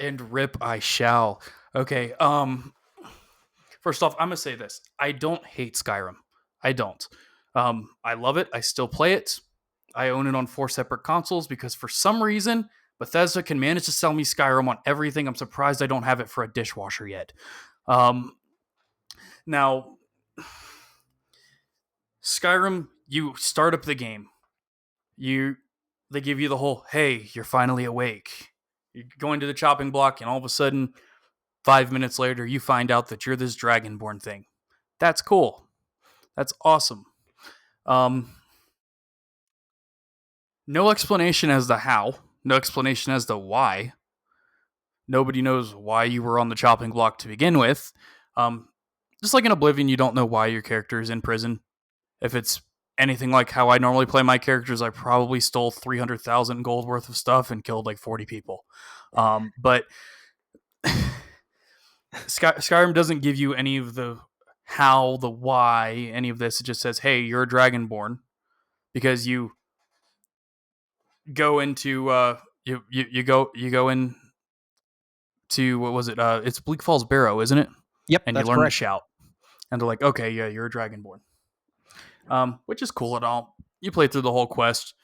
and rip I shall. Okay. First off, I'm gonna say this: I don't hate Skyrim. I don't. I love it. I still play it. I own it on 4 separate consoles because for some reason Bethesda can manage to sell me Skyrim on everything. I'm surprised I don't have it for a dishwasher yet. Um, now, Skyrim, you start up the game. You They give you the whole, "Hey, you're finally awake." You go into the chopping block, and all of a sudden, 5 minutes later, you find out that you're this Dragonborn thing. That's cool. That's awesome. Um, No explanation as to how. No explanation as to why. Nobody knows why you were on the chopping block to begin with. Um, just like in Oblivion, you don't know why your character is in prison. If it's anything like how I normally play my characters, I probably stole 300,000 gold worth of stuff and killed like 40 people. But Skyrim doesn't give you any of the how, the why, any of this. It just says, "Hey, you're a dragonborn," because you go into you go in to what was it? It's Bleak Falls Barrow, isn't it? Yep, And you that's learn to correct. shout, and they're like, "Okay, yeah, you're a dragonborn," which is cool at all. You play through the whole quest,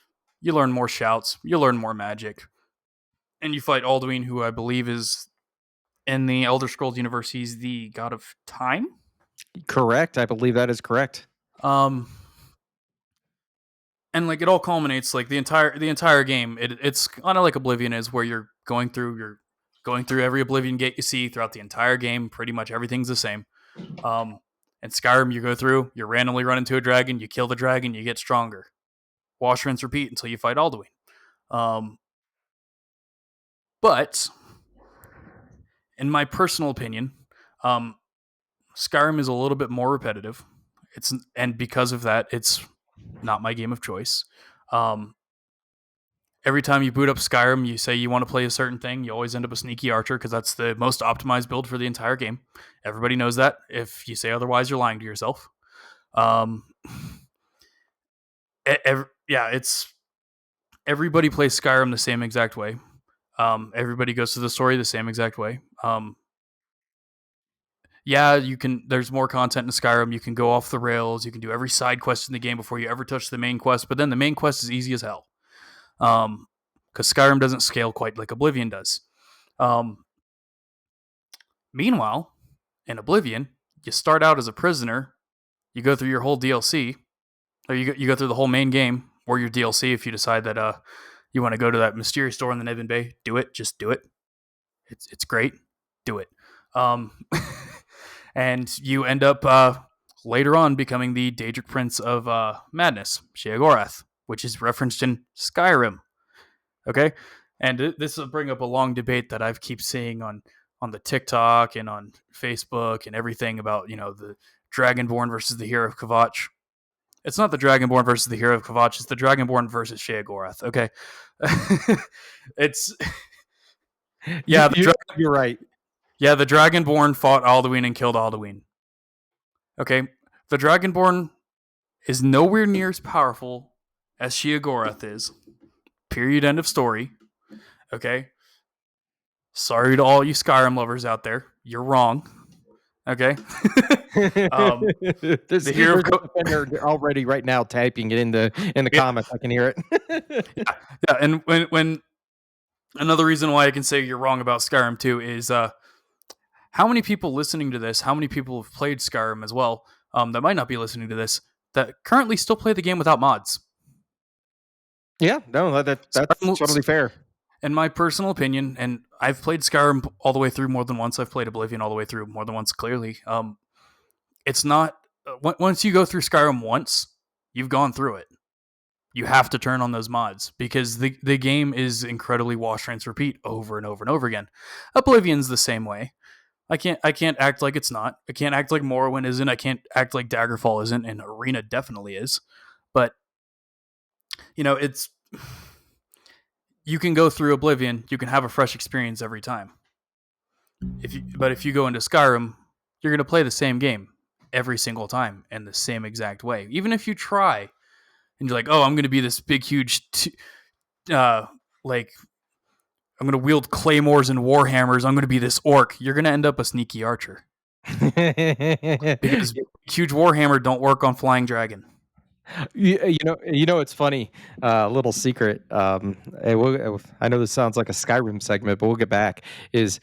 you learn more shouts, you learn more magic, and you fight Alduin, who I believe is in the Elder Scrolls universe. He's the god of time. Correct. I believe that is correct. Um, and like it all culminates like the entire game. It's kind of like Oblivion is, where you're going through every Oblivion gate you see throughout the entire game. Pretty much everything's the same. Um, and Skyrim, you go through, you randomly run into a dragon, you kill the dragon, you get stronger. Wash, rinse, repeat until you fight Alduin. Um, but in my personal opinion, um, Skyrim is a little bit more repetitive. And because of that, it's not my game of choice. Um, every time you boot up Skyrim, you say you want to play a certain thing, you always end up a sneaky archer because that's the most optimized build for the entire game. Everybody knows that. If you say otherwise, you're lying to yourself. Um, yeah, it's everybody plays Skyrim the same exact way. Everybody goes through the story the same exact way. Yeah, you can. There's more content in Skyrim. You can go off the rails. You can do every side quest in the game before you ever touch the main quest. But then the main quest is easy as hell. Because Skyrim doesn't scale quite like Oblivion does. Um, Meanwhile, in Oblivion, you start out as a prisoner. You go through your whole DLC, or you go through the whole main game, or your DLC if you decide that you want to go to that mysterious door in the Niven Bay. Do it. Just do it. It's great. Do it. Um, and you end up later on becoming the Daedric Prince of Madness, Sheogorath, which is referenced in Skyrim. Okay, and this will bring up a long debate that I've keep seeing on the TikTok and on Facebook and everything about the Dragonborn versus the Hero of Kvatch. It's not the Dragonborn versus the Hero of Kvatch. It's the Dragonborn versus Sheogorath. Okay, it's You, yeah you, you're right. the Dragonborn fought Alduin and killed Alduin. Okay, the Dragonborn is nowhere near as powerful as Sheogorath is. Period. End of story. Okay. Sorry to all you Skyrim lovers out there. You're wrong. Okay. um, there's the hero there's of a defender already right now typing it in the yeah, comments. I can hear it. yeah, and when another reason why I can say you're wrong about Skyrim too is how many people listening to this, how many people have played Skyrim as well, that might not be listening to this, that currently still play the game without mods. Yeah, no, that's Skyrim, totally fair. in my personal opinion, and I've played Skyrim all the way through more than once. I've played Oblivion all the way through more than once. Clearly, it's not. Once you go through Skyrim once, you've gone through it. You have to turn on those mods because the game is incredibly wash, rinse, repeat over and over and over again. Oblivion's the same way. I can't act like it's not. I can't act like Morrowind isn't. I can't act like Daggerfall isn't, and Arena definitely is. But it's you can go through Oblivion, you can have a fresh experience every time. If you go into Skyrim, you're going to play the same game every single time in the same exact way. Even if you try and you're like, "Oh, I'm going to be this big huge like I'm going to wield claymores and warhammers. I'm going to be this orc." You're going to end up a sneaky archer because huge warhammer don't work on flying dragon. It's funny. Little secret. I know this sounds like a Skyrim segment, but we'll get back. Is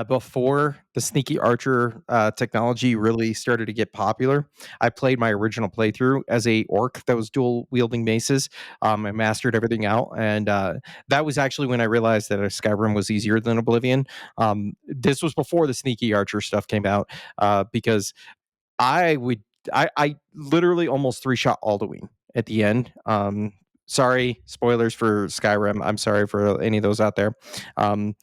before the sneaky archer technology really started to get popular, I played my original playthrough as a orc that was dual wielding maces. I mastered everything out, and that was actually when I realized that Skyrim was easier than Oblivion. This was before the sneaky archer stuff came out, because I would I literally almost three shot Alduin at the end. Sorry, spoilers for Skyrim. I'm sorry for any of those out there. Um,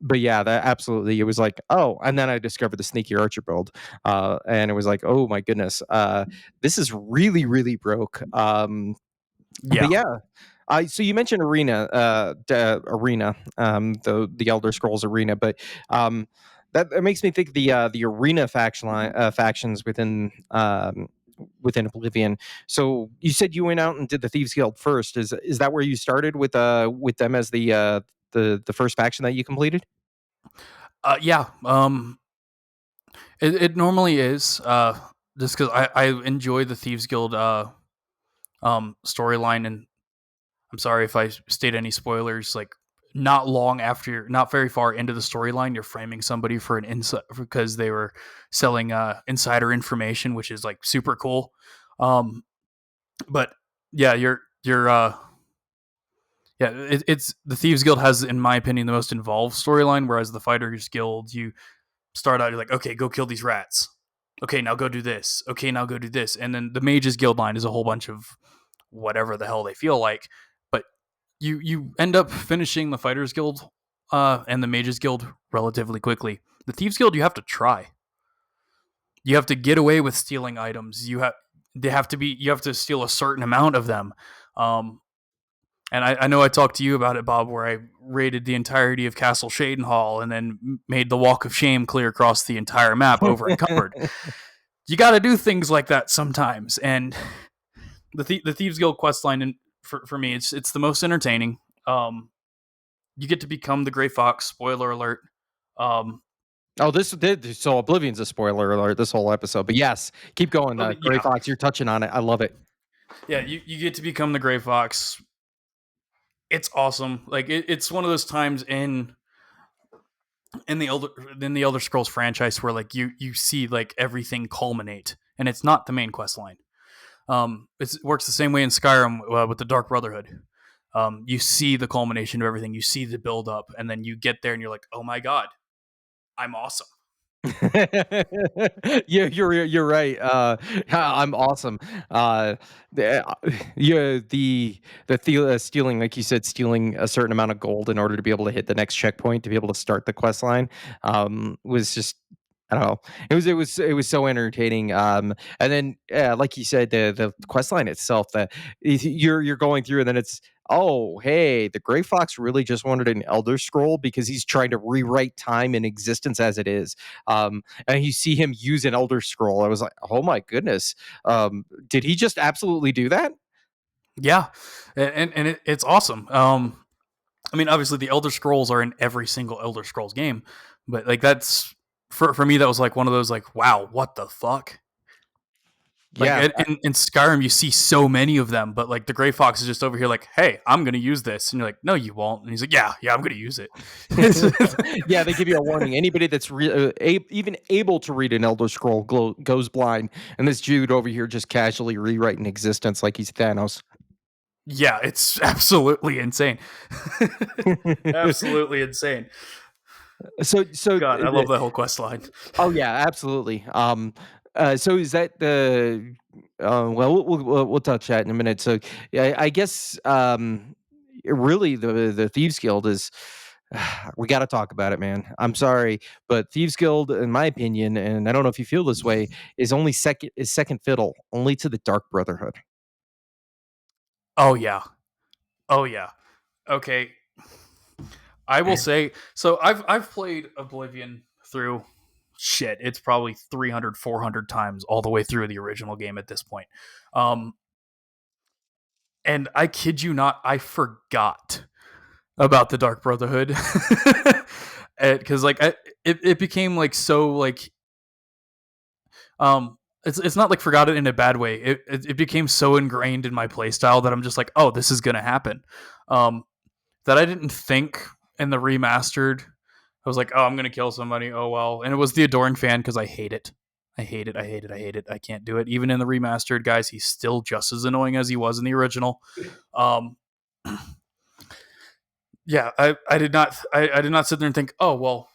but yeah, that absolutely. It was like, oh, and then I discovered the sneaky archer build, and it was like, oh my goodness, this is really, really broke. But Yeah. yeah, so you mentioned arena, the Elder Scrolls arena, but that makes me think the arena factions within Oblivion. So you said you went out and did the Thieves Guild first. Is that where you started with them as the first faction that you completed? Yeah. It normally is. Just because I enjoy the Thieves Guild storyline, and I'm sorry if I state any spoilers. Like, not long after, not very far into the storyline, you're framing somebody for an insight because they were selling insider information, which is like super cool. Um, but yeah, it's the Thieves Guild has, in my opinion, the most involved storyline, whereas the Fighters Guild, you start out, you're like, okay, go kill these rats. Okay, now go do this. Okay, now go do this. And then the Mages Guild line is a whole bunch of whatever the hell they feel like. But you end up finishing the Fighters Guild and the Mages Guild relatively quickly. The Thieves Guild, you have to try. You have to get away with stealing items. You have to steal a certain amount of them. Um, and I know I talked to you about it, Bob, where I raided the entirety of Castle Shadenhall and then made the Walk of Shame clear across the entire map over encumbered. You got to do things like that sometimes, and the Thieves Guild questline, and for me, it's the most entertaining. You get to become the Gray Fox. Spoiler alert. Um, Oh, this did so. Oblivion's a spoiler alert. This whole episode, but yes, keep going. Gray yeah, Fox, you're touching on it. I love it. yeah. You get to become the Gray Fox. It's awesome. Like it's one of those times in the Elder Scrolls franchise where like you see like everything culminate, and it's not the main quest line. It works the same way in Skyrim with the Dark Brotherhood. You see the culmination of everything. You see the build up, and then you get there, and you're like, "Oh my god, I'm awesome." Yeah, you're right. I'm awesome. The, yeah, stealing, like you said, stealing a certain amount of gold in order to be able to hit the next checkpoint to be able to start the quest line, was just. I don't know. It was so entertaining. And then like you said, the quest line itself, that you're going through, and then it's, oh, hey, the Gray Fox really just wanted an Elder Scroll because he's trying to rewrite time and existence as it is. And you see him use an Elder Scroll. I was like, oh my goodness, did he just absolutely do that? Yeah, and it's awesome. I mean, obviously, the Elder Scrolls are in every single Elder Scrolls game, but like that's for me, that was like one of those like, wow, what the fuck? Like Yeah. in Skyrim, you see so many of them, but like the Gray Fox is just over here, like, "Hey, I'm gonna use this," and you're like, "No, you won't." And he's like, "Yeah, yeah, I'm gonna use it." Yeah, they give you a warning. Anybody that's even able to read an Elder Scroll goes blind, and this dude over here just casually rewriting existence like he's Thanos. Yeah, it's absolutely insane. Absolutely insane. So God, I love that whole quest line. oh yeah, absolutely. So is that the? Well, we'll touch that in a minute. So yeah, I guess really the Thieves Guild is. We got to talk about it, man. I'm sorry, but Thieves Guild, in my opinion, and I don't know if you feel this way, is second fiddle only to the Dark Brotherhood. Oh yeah. Oh yeah. Okay. I will say so I've played Oblivion through shit. It's probably 300 400 times all the way through the original game at this point. Um and I kid you not, I forgot about the Dark Brotherhood. Cuz like it became like so like it's not like forgot it in a bad way. It became so ingrained in my playstyle that I'm just like, "Oh, this is going to happen." Um that I didn't think in the remastered. I was like, oh, I'm gonna kill somebody. Oh well, and it was the Adoring fan because I hate it. I hate it. I hate it. I hate it. I can't do it. Even in the remastered, guys, he's still just as annoying as he was in the original. Um, yeah, I did not sit there and think, oh well,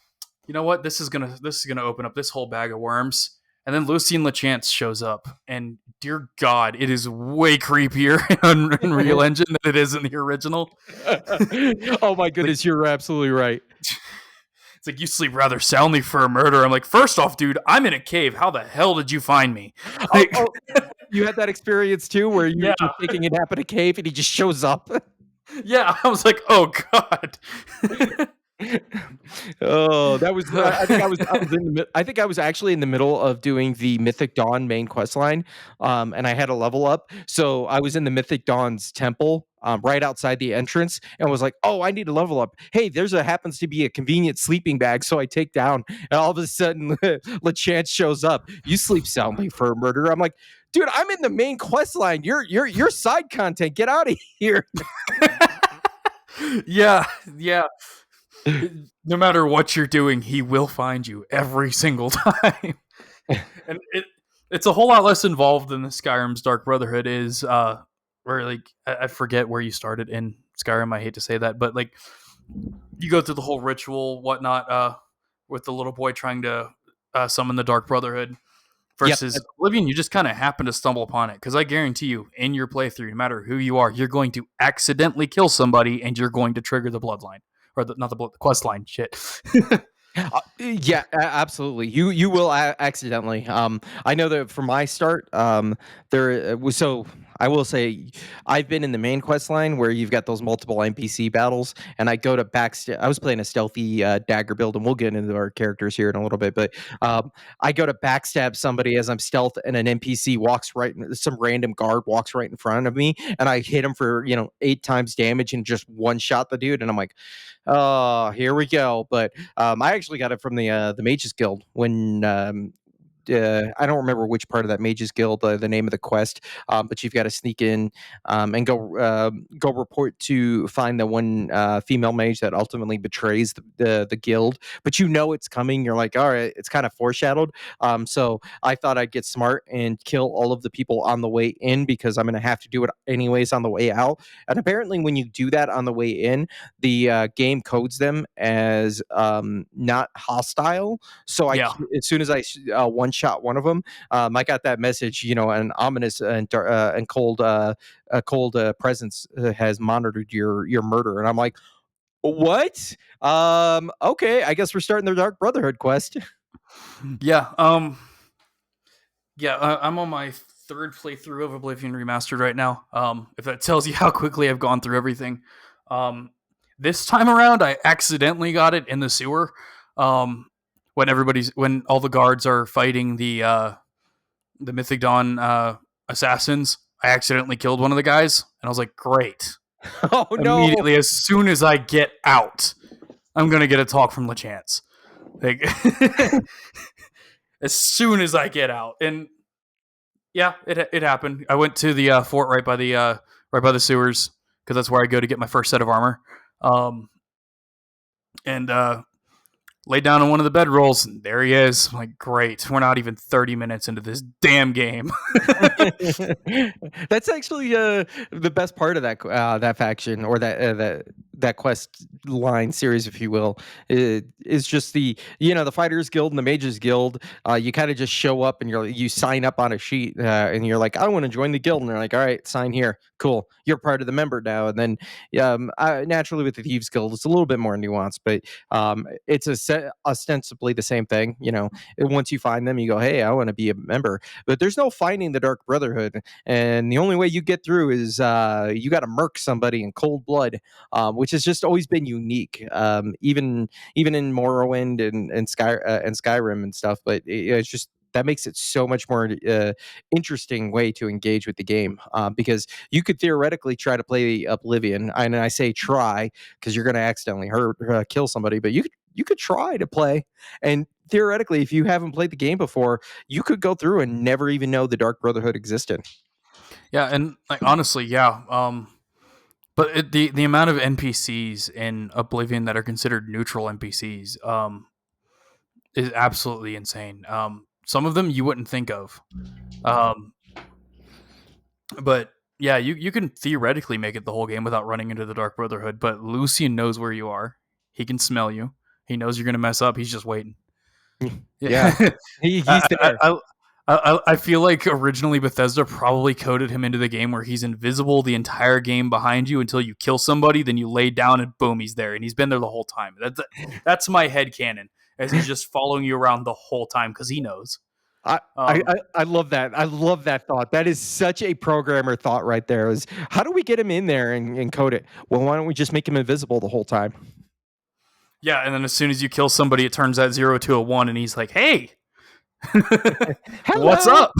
you know what, this is gonna open up this whole bag of worms. And then Lucien LeChance shows up, and dear God, it is way creepier in Unreal Engine than it is in the original. Oh my Like, goodness, you're absolutely right. it's like, you sleep rather soundly for a murder. I'm like, first off, dude, I'm in a cave. How the hell did you find me? Oh, Like, oh, you had that experience too, where yeah, you're taking a nap in a cave and he just shows up. yeah. I was like, oh God. Oh, that was I think I was in the I think I was actually in the middle of doing the Mythic Dawn main quest line, and I had a level up. So I was in the Mythic Dawn's temple, right outside the entrance, and was like, "Oh, I need to level up. Hey, there's a happens to be a convenient sleeping bag." So I take down, and all of a sudden, LeChance shows up. You sleep soundly for a murderer. I'm like, dude, I'm in the main quest line. You're side content. Get out of here. Yeah, yeah. No matter what you're doing, he will find you every single time. And it's a whole lot less involved than the Skyrim's Dark Brotherhood is. Where like I forget where you started in Skyrim. I hate to say that, but like you go through the whole ritual, whatnot, with the little boy trying to summon the Dark Brotherhood. Yep. Versus Oblivion, you just kind of happen to stumble upon it. Because I guarantee you, in your playthrough, no matter who you are, you're going to accidentally kill somebody, and you're going to trigger the bloodline or not the quest line. Shit. Yeah, absolutely. You will accidentally. I know that for my start, there was so. I will say, I've been in the main quest line where you've got those multiple NPC battles, and I go to backstab. I was playing a stealthy dagger build, and we'll get into our characters here in a little bit. But I go to backstab somebody as I'm stealth, and an NPC walks right. Some random guard walks right in front of me, and I hit him for 8 times damage and just one shot the dude, and I'm like, oh, here we go. But I actually got it from the Mages Guild when I don't remember which part of that Mages Guild, the name of the quest, but you've got to sneak in and go report to find the one female mage that ultimately betrays the guild. But it's coming. You're like, all right, it's kind of foreshadowed. So I thought I'd get smart and kill all of the people on the way in because I'm going to have to do it anyways on the way out. And apparently, when you do that on the way in, the game codes them as not hostile. So Yeah. as soon as I one shot one of them, I got that message. An ominous and cold presence has monitored your murder, and I'm like, what? Okay, I guess we're starting the Dark Brotherhood quest. Yeah. Yeah. I'm on my third playthrough of Oblivion Remastered right now. If that tells you how quickly I've gone through everything. This time around, I accidentally got it in the sewer. When all the guards are fighting the Mythic Dawn assassins, I accidentally killed one of the guys, and I was like, great. Oh no! Immediately, as soon as I get out, I'm gonna get a talk from LeChance. Like, as soon as I get out, and yeah, it happened. I went to the fort right by the sewers because that's where I go to get my first set of armor. And laid down on one of the bedrolls, and there he is. I'm like, great. We're not even 30 minutes into this damn game. That's actually the best part of that faction or that quest line series, if you will, is just the Fighters Guild and the Mages Guild. You kind of just show up and you sign up on a sheet and you're like, I want to join the guild, and they're like, all right, sign here, cool, you're part of the member now. And then naturally with the Thieves Guild, it's a little bit more nuanced, but it's ostensibly the same thing. Once you find them, you go, hey, I want to be a member. But there's no finding the Dark Brotherhood, and the only way you get through is you got to murk somebody in cold blood, which has just always been unique, even in Morrowind and Skyrim and stuff. But it's just that makes it so much more interesting way to engage with the game, because you could theoretically try to play Oblivion, and I say try because you're going to accidentally kill somebody, but you could try to play, and theoretically, if you haven't played the game before, you could go through and never even know the Dark Brotherhood existed. Yeah, and like honestly, yeah. But the amount of NPCs in Oblivion that are considered neutral NPCs is absolutely insane. Some of them you wouldn't think of. Um, but yeah, you can theoretically make it the whole game without running into the Dark Brotherhood. But Lucian knows where you are. He can smell you. He knows you're gonna mess up. He's just waiting. Yeah, I, he's I, there. I feel like originally Bethesda probably coded him into the game where he's invisible the entire game behind you until you kill somebody, then you lay down and boom, he's there, and he's been there the whole time. That's my head canon, as he's just following you around the whole time because he knows. I, I Um, I I love that. I love that thought. That is such a programmer thought right there. Is how do we get him in there and code it? Well, why don't we just make him invisible the whole time? yeah, and then as soon as you kill somebody, it turns that 0 to a 1, and he's like, "Hey, what's Hello. up?"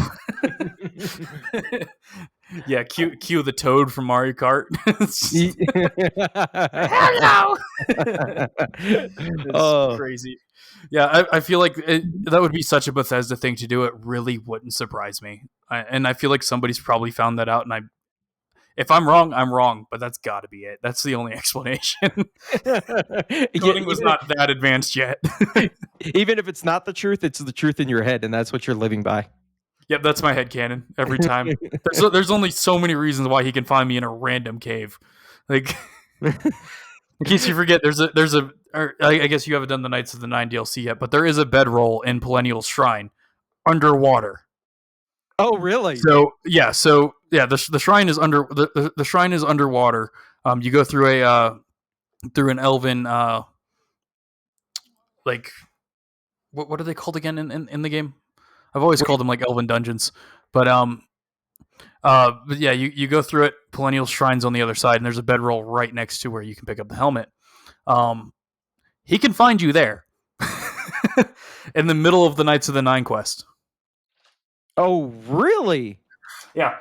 Yeah, cue the Toad from Mario Kart. Ye- Hello. It's oh, crazy. Yeah, I feel like that would be such a Bethesda thing to do. It really wouldn't surprise me, and I feel like somebody's probably found that out. And if I'm wrong, I'm wrong, but that's got to be it. That's the only explanation. yeah, Coding was not that advanced yet. even if it's not the truth, it's the truth in your head, and that's what you're living by. Yep, that's my headcanon every time. There's only so many reasons why he can find me in a random cave. Like, in case you forget, I guess you haven't done the Knights of the Nine DLC yet, but there is a bedroll in Perennial Shrine underwater. Oh, really? So yeah, the shrine is the shrine is underwater. You go through a through an elven like what are they called again in the game? I've always called them like elven dungeons, but but yeah, you go through it. Perennial Shrine's on the other side, and there's a bedroll right next to where you can pick up the helmet. Um, he can find you there in the middle of the Knights of the Nine quest. Oh, really? Yeah,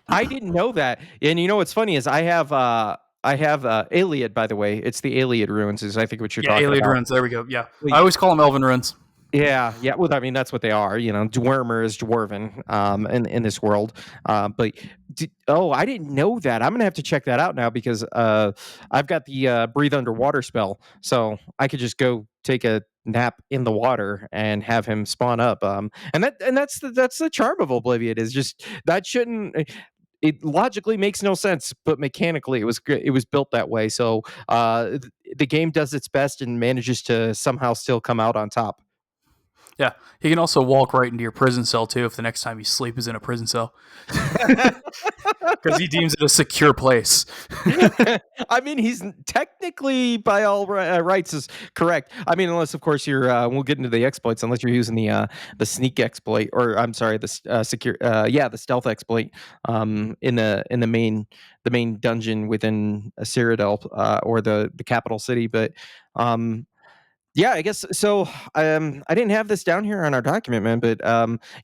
I didn't know that. And you know what's funny is I have Iliad, by the way. It's the Iliad ruins is I think what you're yeah, talking Alien about. ruins. There we go. Yeah, I Wait, always call them elven ruins. yeah, yeah. Well, I mean that's what they are. You know, Dwemer is dwarven in this world. But oh, I didn't know that. I'm gonna have to check that out now because I've got the breathe underwater spell, so I could just go take a nap in the water and have him spawn up. That's the charm of Oblivion is just that shouldn't. It logically makes no sense, but mechanically it was built that way. So the game does its best and manages to somehow still come out on top. Yeah, he can also walk right into your prison cell too if the next time you sleep is in a prison cell, because he deems it a secure place. I mean, he's technically by all rights is correct. I mean, unless of course you're, we'll get into the exploits. Unless you're using the sneak exploit, or I'm sorry, the secure, yeah, the stealth exploit, in the main dungeon within a Cyrodiil, or the capital city. But um, yeah, I guess so. I didn't have this down here on our document, man, but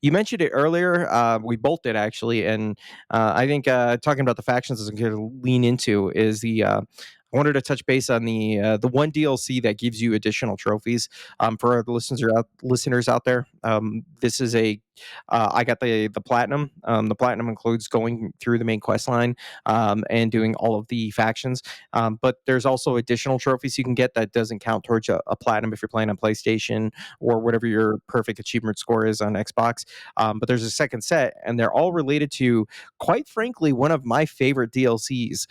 you mentioned it earlier. We both did actually, and I think talking about the factions is going to lean into is the. I wanted to touch base on the one DLC that gives you additional trophies. For our listeners out there, this is a I got the platinum. The platinum includes going through the main quest line and doing all of the factions. But there's also additional trophies you can get that doesn't count towards a platinum if you're playing on PlayStation or whatever your perfect achievement score is on Xbox. But there's a second set, and they're all related to, quite frankly, one of my favorite DLCs.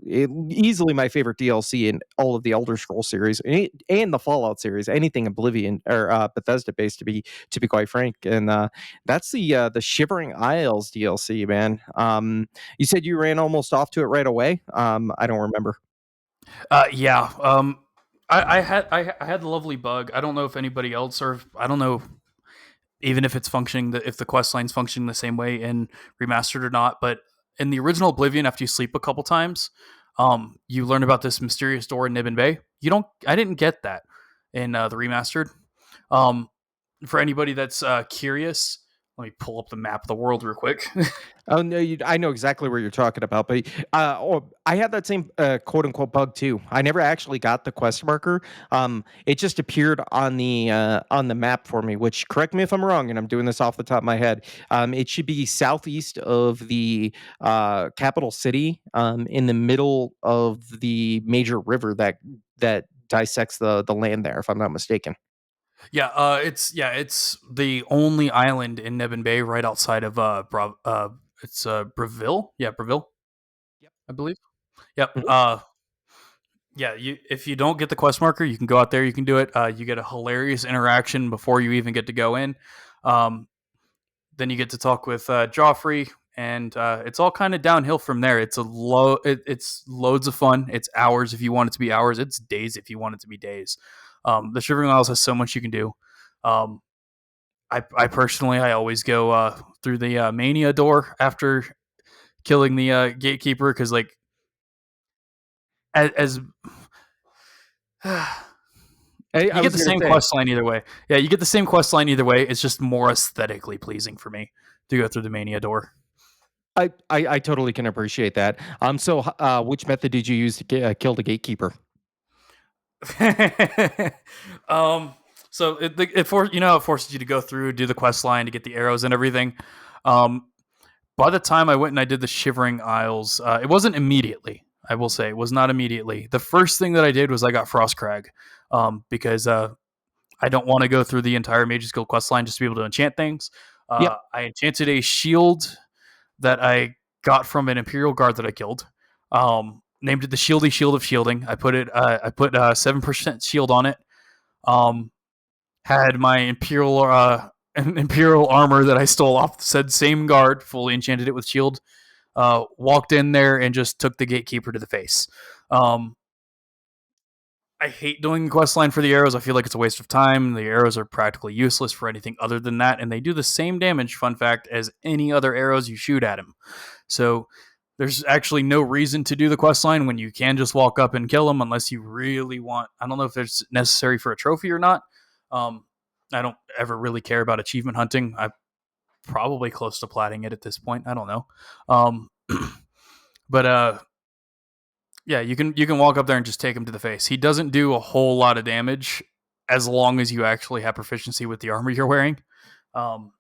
Easily my favorite DLC in all of the Elder Scroll series and the Fallout series. Anything Oblivion or Bethesda based, to be quite frank. And that's the Shivering Isles DLC, man. You said you ran almost off to it right away. I don't remember. Yeah. I had the lovely bug. I don't know if anybody else or I don't know even if it's functioning if the quest line's functioning the same way in remastered or not. But in the original Oblivion, after you sleep a couple times, you learn about this mysterious door in Nibbin Bay. You don't. I didn't get that in the remastered. Um, for anybody that's curious, let me pull up the map of the world real quick. Oh no, I know exactly where you're talking about, but I had that same quote unquote bug too. I never actually got the quest marker. It just appeared on the map for me. Which, correct me if I'm wrong, and I'm doing this off the top of my head. It should be southeast of the capital city, in the middle of the major river that dissects the land there, if I'm not mistaken. It's the only island in Nibbin Bay right outside of it's Breville. Yeah, Breville, Yep. I believe. Yep. Mhm. Yeah, you if you don't get the quest marker, you can go out there, you can do it. You get a hilarious interaction before you even get to go in. Um, then you get to talk with Joffrey, and it's all kind of downhill from there. It's loads of fun. It's hours if you want it to be hours. It's days if you want it to be days. The Shivering Isles has so much you can do. Um, I personally, I always go through the Mania door after killing the gatekeeper because like as I you get was the gonna same say, quest line either way. Yeah, you get the same quest line either way. It's just more aesthetically pleasing for me to go through the Mania door. I totally can appreciate that. So, which method did you use to kill the gatekeeper? um, so it forces you to go through, do the quest line to get the arrows and everything. Um, by the time I went and I did the Shivering Isles, it wasn't immediately. I will say it was not immediately. The first thing that I did was I got Frostcrag, because I don't want to go through the entire Mage's Guild quest line just to be able to enchant things. Yep. I enchanted a shield that I got from an Imperial Guard that I killed. Named it the Shieldy Shield of Shielding. I put 7% shield on it. Um, had my Imperial armor that I stole off said same guard, fully enchanted it with shield. Walked in there and just took the gatekeeper to the face. Um, I hate doing the quest line for the arrows. I feel like it's a waste of time. The arrows are practically useless for anything other than that, and they do the same damage, fun fact, as any other arrows you shoot at them. So there's actually no reason to do the quest line when you can just walk up and kill them unless you really want. I don't know if it's necessary for a trophy or not. Um, I don't ever really care about achievement hunting. I'm probably close to platting it at this point. I don't know. Um, but yeah, you can walk up there and just take him to the face. He doesn't do a whole lot of damage as long as you actually have proficiency with the armor you're wearing. Um,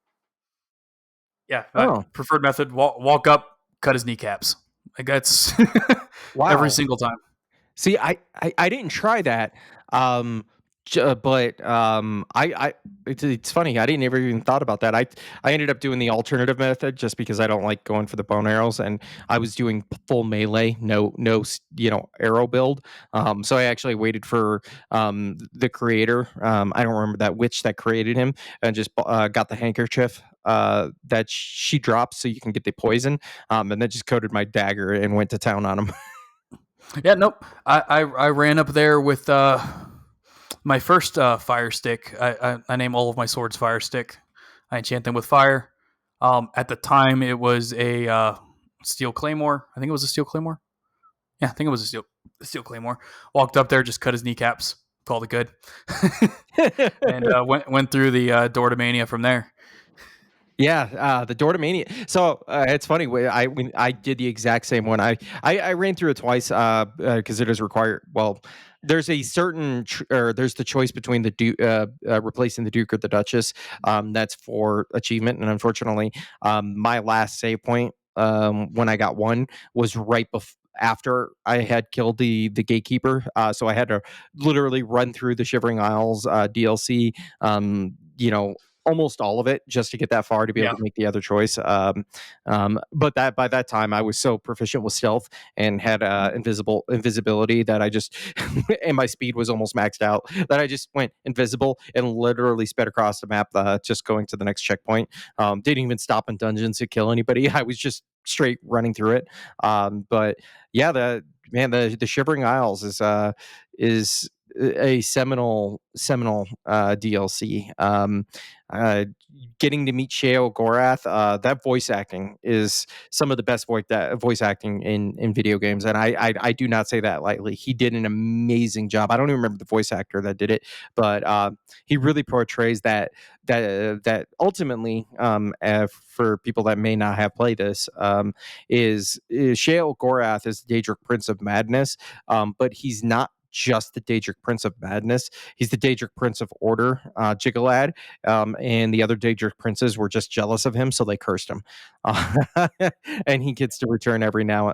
yeah, Oh, preferred method: walk up, cut his kneecaps. Like that's every wow. single time. See, I didn't try that. Um, but it's funny. I didn't ever even thought about that. I ended up doing the alternative method just because I don't like going for the bone arrows, and I was doing full melee, arrow build. So I actually waited for the creator. I don't remember that witch that created him, and just got the handkerchief that she drops so you can get the poison. And then just coated my dagger and went to town on him. Yeah, nope. I ran up there with my first fire stick. I name all of my swords fire stick. I enchant them with fire. At the time, it was a steel claymore. I think it was a steel claymore. Yeah, I think it was a steel claymore. Walked up there, just cut his kneecaps, called it good, and went through the door to mania from there. Yeah, the door to mania. So it's funny. When I did the exact same one. I ran through it twice because it is required. Well, there's a certain or there's the choice between the replacing the Duke or the Duchess. That's for achievement, and unfortunately, my last save point when I got one was right before. After I had killed the gatekeeper, so I had to literally run through the Shivering Isles DLC. Almost all of it just to get that far to be able Yeah, to make the other choice. But that by that time I was so proficient with stealth and had invisibility that I just and my speed was almost maxed out that I just went invisible and literally sped across the map, just going to the next checkpoint. Didn't even stop in dungeons to kill anybody. I was just straight running through it. But yeah, the Shivering Isles is a seminal DLC. Uh, Getting to meet Sheo Gorath, that voice acting is some of the best voice acting in video games, and I do not say that lightly. He did an amazing job. I don't even remember the voice actor that did it, but he really portrays that ultimately, for people that may not have played this, is Sheo Gorath is the Daedric Prince of Madness, but he's not just the Daedric Prince of Madness. He's the Daedric Prince of Order, Jiggalad, and the other Daedric princes were just jealous of him, so they cursed him. And he gets to return every now,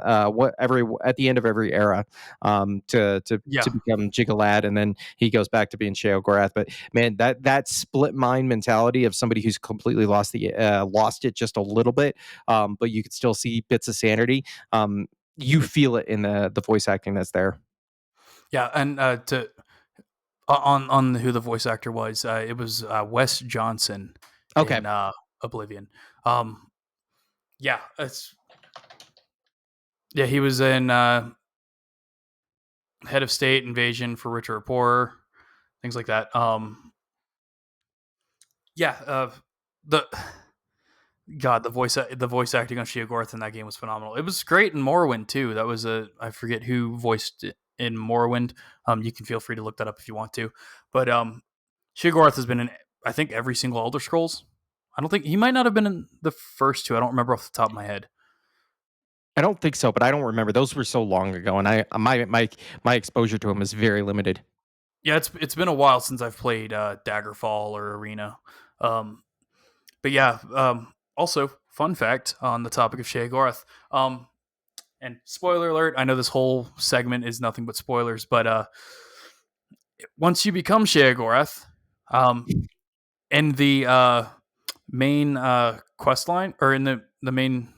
every at the end of every era, yeah, to become Jiggalad, and then he goes back to being Sheogorath. But man, that split mind mentality of somebody who's completely lost it just a little bit, but you could still see bits of sanity. You feel it in the voice acting that's there. yeah. And to on who the voice actor was, it was Wes Johnson. Okay. in Oblivion. Um, yeah, yeah, he was in Head of State, Invasion for Richer or Poorer, things like that. Yeah, the God, the voice acting on Sheogorath in that game was phenomenal. It was great in Morrowind too. That was a I forget who voiced it in Morrowind. You can feel free to look that up if you want to. But Sheogorath has been in I think every single Elder Scrolls. I don't think he might not have been in the first two. I don't remember off the top of my head. I don't think so, but I don't remember. Those were so long ago, and my exposure to him is very limited. Yeah, it's been a while since I've played Daggerfall or Arena. Um, but yeah, also fun fact on the topic of Sheogorath. And spoiler alert, I know this whole segment is nothing but spoilers, but once you become Sheogorath, um, in the main quest line, or in the main,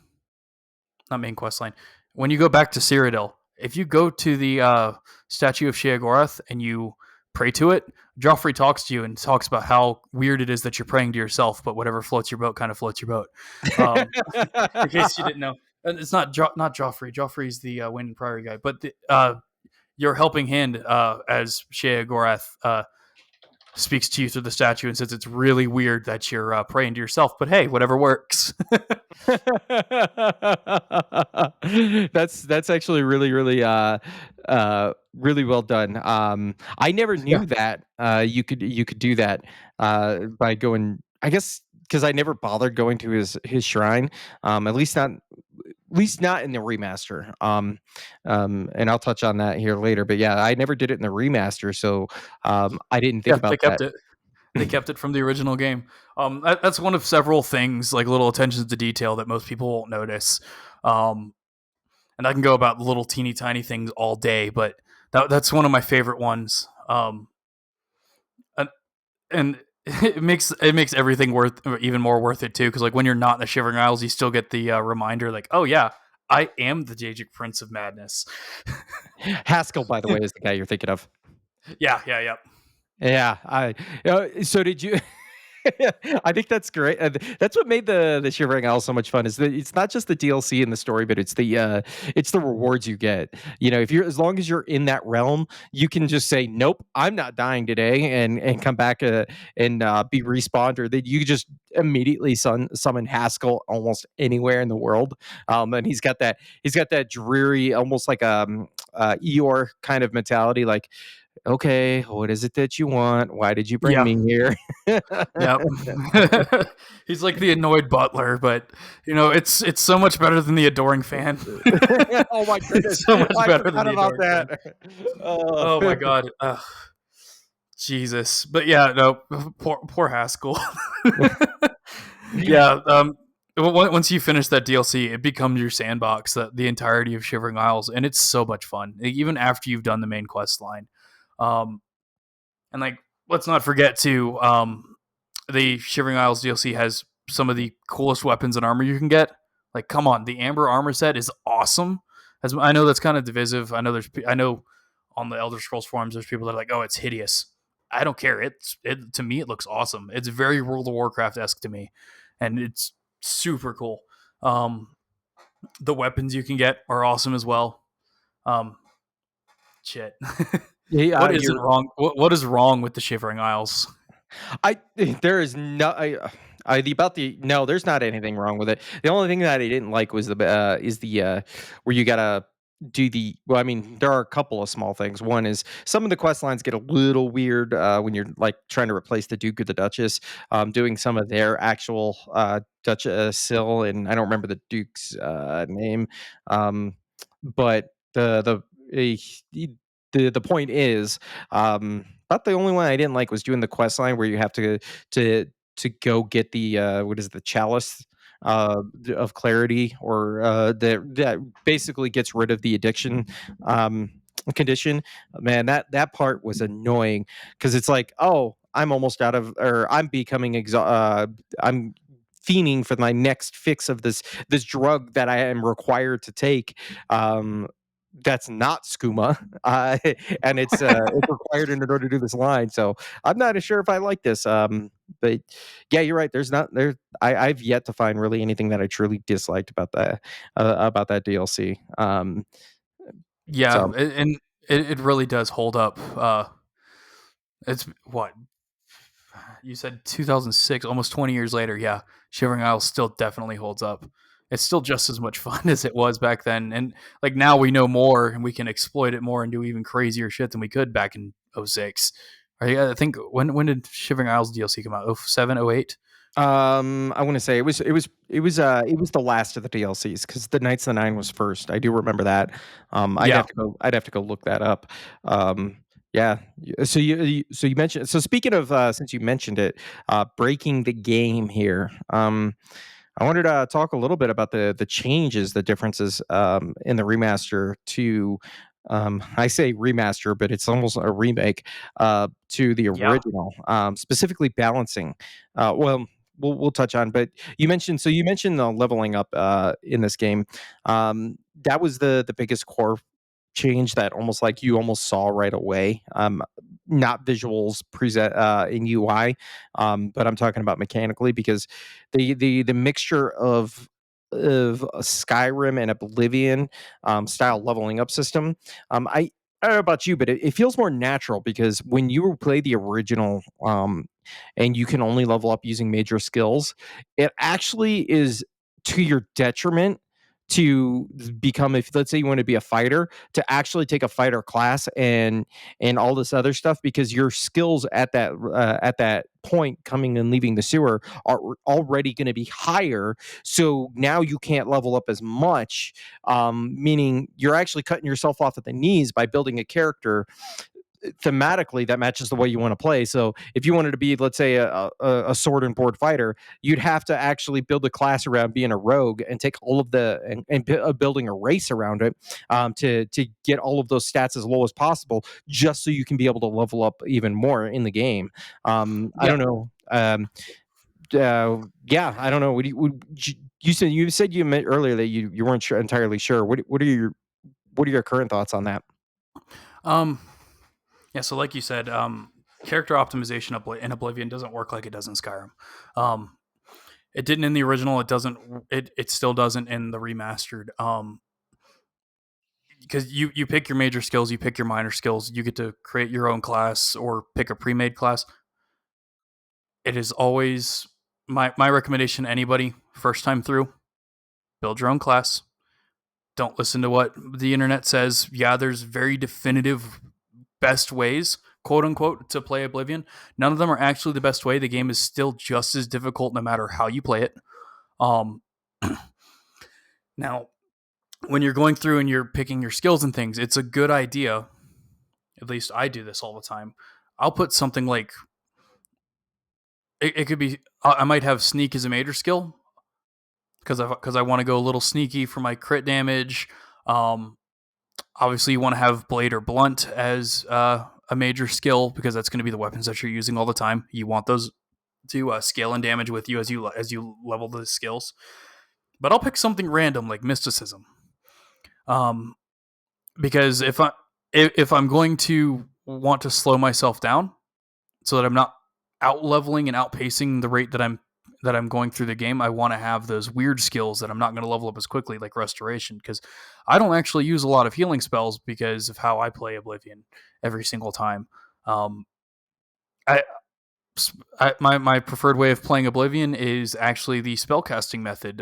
not main quest line, when you go back to Cyrodiil, if you go to the statue of Sheogorath and you pray to it, Joffrey talks to you and talks about how weird it is that you're praying to yourself, but whatever floats your boat kind of floats your boat. Um, in case you didn't know, and it's not Joffrey. Joffrey's the Wayne and Priory guy, but your helping hand as Sheogorath speaks to you through the statue and says it's really weird that you're praying to yourself, but hey, whatever works. That's actually really well done. I never Yeah, knew that you could do that by going. I guess because I never bothered going to his shrine. At least not in the remaster. And I'll touch on that here later. But yeah, I never did it in the remaster, so I didn't think yeah, they about kept that. it. They kept it from the original game. That's one of several things, like little attentions to detail, that most people won't notice. Um, and I can go about little teeny tiny things all day, but that's one of my favorite ones. And, and it makes everything worth even more worth it too, because like when you're not in the Shivering Isles, you still get the reminder, like, oh yeah, I am the Daedric Prince of Madness. Haskell, by the way, is the guy you're thinking of. Yeah, yeah, yeah. Yeah, so did you I think that's great. That's what made the Shivering Isle so much fun is that it's not just the DLC and the story, but it's the rewards you get. You know, if you're as long as you're in that realm, you can just say, "Nope, I'm not dying today," and come back and be respawned, or that you just immediately summon Haskell almost anywhere in the world. And he's got that dreary, almost like Eeyore kind of mentality, like, okay, what is it that you want? Why did you bring Yeah, me here? yep. He's like the annoyed butler, but it's so much better than the adoring fan. Oh my goodness, It's so much I better than forgot the about adoring fan. that. Oh. Oh my god. Jesus. But yeah, no, poor Haskell. Yeah, once you finish that DLC, it becomes your sandbox, the entirety of Shivering Isles, and it's so much fun. Even after you've done the main quest line. Um, and like, let's not forget to the Shivering Isles DLC has some of the coolest weapons and armor you can get. Like, come on, the Amber armor set is awesome. As I know that's kind of divisive. I know on the Elder Scrolls forums there's people that are like, oh, it's hideous. I don't care. It to me it looks awesome. It's very World of Warcraft esque to me, and it's super cool. Um, the weapons you can get are awesome as well. Um, shit. Yeah, What isn't wrong? What is wrong with the Shivering Isles? I there is no I the about the no, there's not anything wrong with it. The only thing that I didn't like was the where you gotta do I mean, there are a couple of small things. One is some of the quest lines get a little weird when you're like trying to replace the Duke or the Duchess, doing some of their actual Duchess Sill, and I don't remember the Duke's name, um, but uh, the point is about the only one I didn't like was doing the quest line where you have to to go get the what is it, the chalice of clarity, or that basically gets rid of the addiction um, condition. Man, that part was annoying because it's like, oh, I'm almost out of, or I'm becoming I'm fiending for my next fix of this drug that I am required to take. Um, that's not skooma, and it's required in order to do this line. So I'm not sure if I like this. But yeah, you're right. There's not there. I've yet to find really anything that I truly disliked about that DLC. Yeah, So and it really does hold up. It's what you said, 2006, almost 20 years later. Yeah, Shivering Isles still definitely holds up. It's still just as much fun as it was back then, and like now we know more and we can exploit it more and do even crazier shit than we could back in '06. I think when did Shivering Isles DLC come out? '07, '08. I want to say it was the last of the DLCs because the Knights of the Nine was first. I do remember that. Yeah, I'd have to go look that up. Yeah. So you mentioned, so speaking of, since you mentioned it, breaking the game here. I wanted to talk a little bit about the changes, the differences in the remaster to, I say remaster, but it's almost a remake to the yeah, original, specifically balancing. Well, we'll touch on, but you mentioned the leveling up in this game. That was the biggest core change that almost like you almost saw right away. Not visuals present in UI, but I'm talking about mechanically because the mixture of a Skyrim and Oblivion style leveling up system. I don't know about you, but it feels more natural because when you play the original and you can only level up using major skills, it actually is to your detriment to become, if let's say you want to be a fighter, to actually take a fighter class and all this other stuff, because your skills at that point coming and leaving the sewer are already going to be higher, so now you can't level up as much, meaning you're actually cutting yourself off at the knees by building a character thematically that matches the way you want to play. So if you wanted to be, let's say, a sword and board fighter, you'd have to actually build a class around being a rogue and take all of building a race around it, to get all of those stats as low as possible, just so you can be able to level up even more in the game. I yeah. don't know. Yeah, I don't know. You said you meant earlier that you weren't sure, entirely sure. What are your current thoughts on that? Um, yeah. So, like you said, character optimization in Oblivion doesn't work like it does in Skyrim. Um, it didn't in the original. It doesn't. It still doesn't in the remastered. Because you pick your major skills, you pick your minor skills, you get to create your own class or pick a pre-made class. It is always my recommendation to anybody first time through: build your own class. Don't listen to what the internet says. Yeah, there's very definitive best ways, quote unquote, to play Oblivion. None of them are actually the best way. The game is still just as difficult no matter how you play it. Um, Now, when you're going through and you're picking your skills and things, it's a good idea. At least I do this all the time. I'll put something like it could be. I might have sneak as a major skill because I want to go a little sneaky for my crit damage. Um, Obviously, you want to have blade or blunt as a major skill because that's going to be the weapons that you're using all the time. You want those to scale in damage with you as you level the skills. But I'll pick something random like mysticism, um, because if I'm going to want to slow myself down so that I'm not out leveling and outpacing the rate that I'm going through the game, I want to have those weird skills that I'm not going to level up as quickly, like restoration, because I don't actually use a lot of healing spells because of how I play Oblivion every single time. Um, I, my preferred way of playing Oblivion is actually the spellcasting method.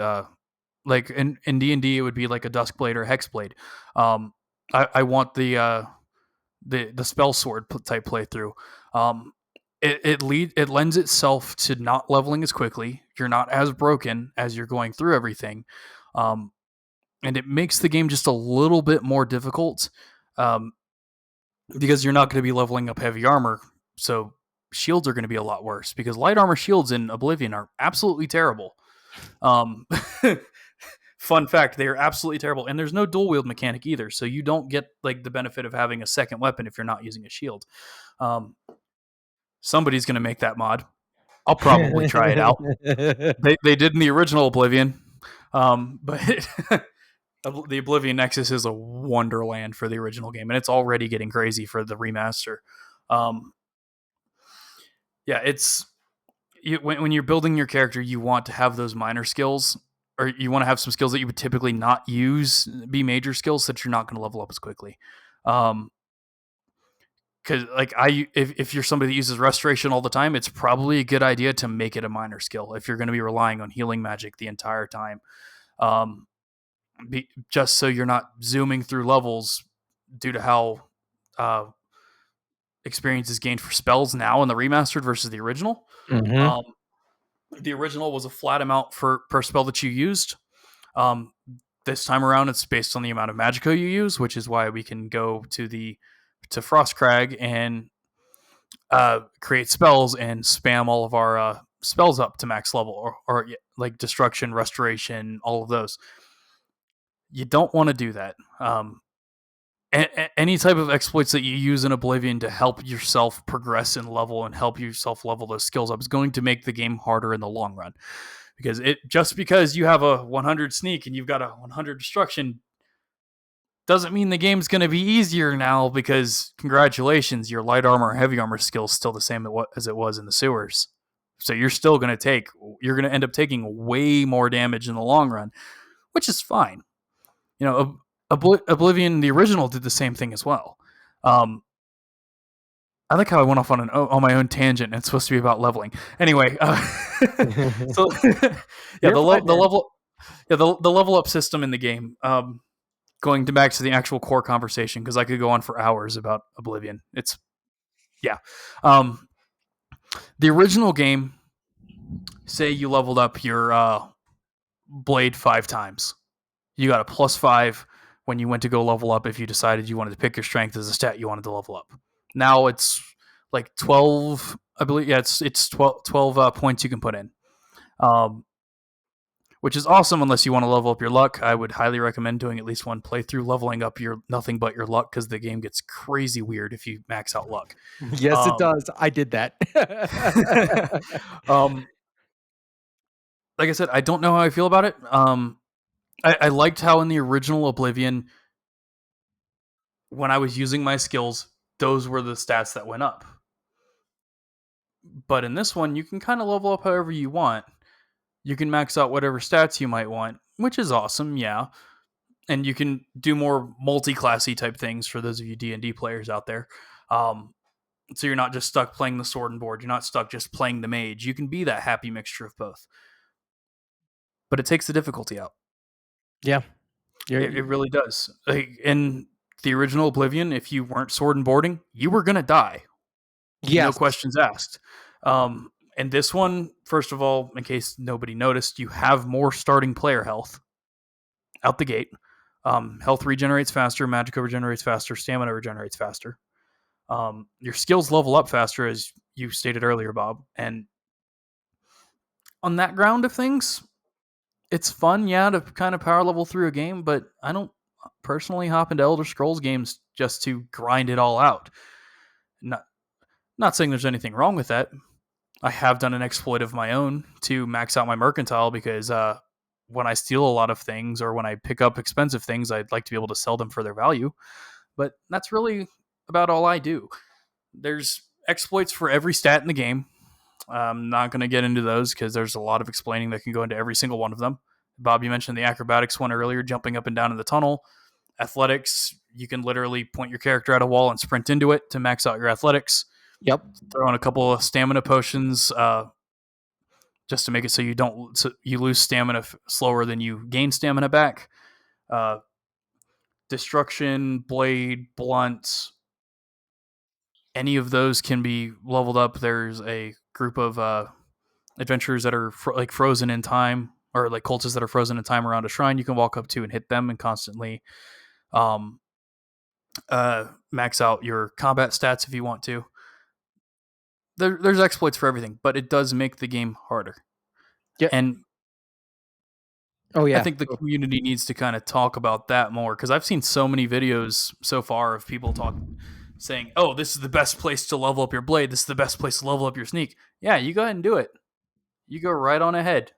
Like in D&D, it would be like a Duskblade or Hexblade. Um, I want the spell sword type playthrough. Um, it lends itself to not leveling as quickly. You're not as broken as you're going through everything, um, and it makes the game just a little bit more difficult, um, because you're not going to be leveling up heavy armor. So shields are going to be a lot worse because light armor shields in Oblivion are absolutely terrible. Um, Fun fact: they are absolutely terrible, and there's no dual wield mechanic either, so you don't get like the benefit of having a second weapon if you're not using a shield. Um, Somebody's going to make that mod. I'll probably try it out. They did in the original Oblivion, but the Oblivion Nexus is a wonderland for the original game, and it's already getting crazy for the remaster. Um, yeah, when you're building your character, you want to have those minor skills, or you want to have some skills that you would typically not use be major skills, so that you're not going to level up as quickly. Because if you're somebody that uses restoration all the time, it's probably a good idea to make it a minor skill if you're going to be relying on healing magic the entire time. Um, just so you're not zooming through levels due to how uh, experience is gained for spells now in the remastered versus the original. Mm-hmm. Um, the original was a flat amount for per spell that you used. Um, this time around, it's based on the amount of magicka you use, which is why we can go to Frostcrag and create spells and spam all of our spells up to max level, or like destruction, restoration, all of those. You don't want to do that. Any type of exploits that you use in Oblivion to help yourself progress in level and help yourself level those skills up is going to make the game harder in the long run. Because just because you have a 100 sneak and you've got a 100 destruction doesn't mean the game's going to be easier now, because congratulations, your light armor or heavy armor skill is still the same as it was in the sewers. So you're going to end up taking way more damage in the long run, which is fine. You know, Oblivion, the original, did the same thing as well. I like how I went off on my own tangent, and it's supposed to be about leveling. Anyway, so yeah, Your fault, man. the level up system in the game. Going back to the actual core conversation, because I could go on for hours about Oblivion. It's yeah. The original game, say you leveled up your blade 5 times. You got a +5 when you went to go level up if you decided you wanted to pick your strength as a stat you wanted to level up. Now it's like 12, I believe. Yeah, it's 12 points you can put in, which is awesome unless you want to level up your luck. I would highly recommend doing at least one playthrough leveling up your nothing but your luck, because the game gets crazy weird if you max out luck. Yes, it does. I did that. Um, like I said, I don't know how I feel about it. I liked how in the original Oblivion, when I was using my skills, those were the stats that went up. But in this one, you can kind of level up however you want. You can max out whatever stats you might want, which is awesome, yeah. And you can do more multi-classy type things for those of you D&D players out there. So you're not just stuck playing the sword and board. You're not stuck just playing the mage. You can be that happy mixture of both. But it takes the difficulty out. Yeah. It really does. Like, in the original Oblivion, if you weren't sword and boarding, you were going to die. No Yes. questions asked. And this one, first of all, in case nobody noticed, you have more starting player health out the gate. Health regenerates faster, magicka regenerates faster, stamina regenerates faster. Your skills level up faster, as you stated earlier, Bob. And on that ground of things, it's fun, yeah, to kind of power level through a game, but I don't personally hop into Elder Scrolls games just to grind it all out. Not saying there's anything wrong with that. I have done an exploit of my own to max out my mercantile, because when I steal a lot of things or when I pick up expensive things, I'd like to be able to sell them for their value. But that's really about all I do. There's exploits for every stat in the game. I'm not going to get into those because there's a lot of explaining that can go into every single one of them. Bob, you mentioned the acrobatics one earlier, jumping up and down in the tunnel. Athletics, you can literally point your character at a wall and sprint into it to max out your athletics. Yep. Throw in a couple of stamina potions just to make it so you lose stamina slower than you gain stamina back. Destruction, blade, blunt, any of those can be leveled up. There's a group of adventurers that are frozen in time, or like cultists that are frozen in time around a shrine you can walk up to and hit them and constantly max out your combat stats if you want to. There's exploits for everything, but it does make the game harder. Yeah. And Oh I yeah. think the community needs to kind of talk about that more, because I've seen so many videos so far of people saying, "Oh, this is the best place to level up your blade. This is the best place to level up your sneak." Yeah, you go ahead and do it. You go right on ahead.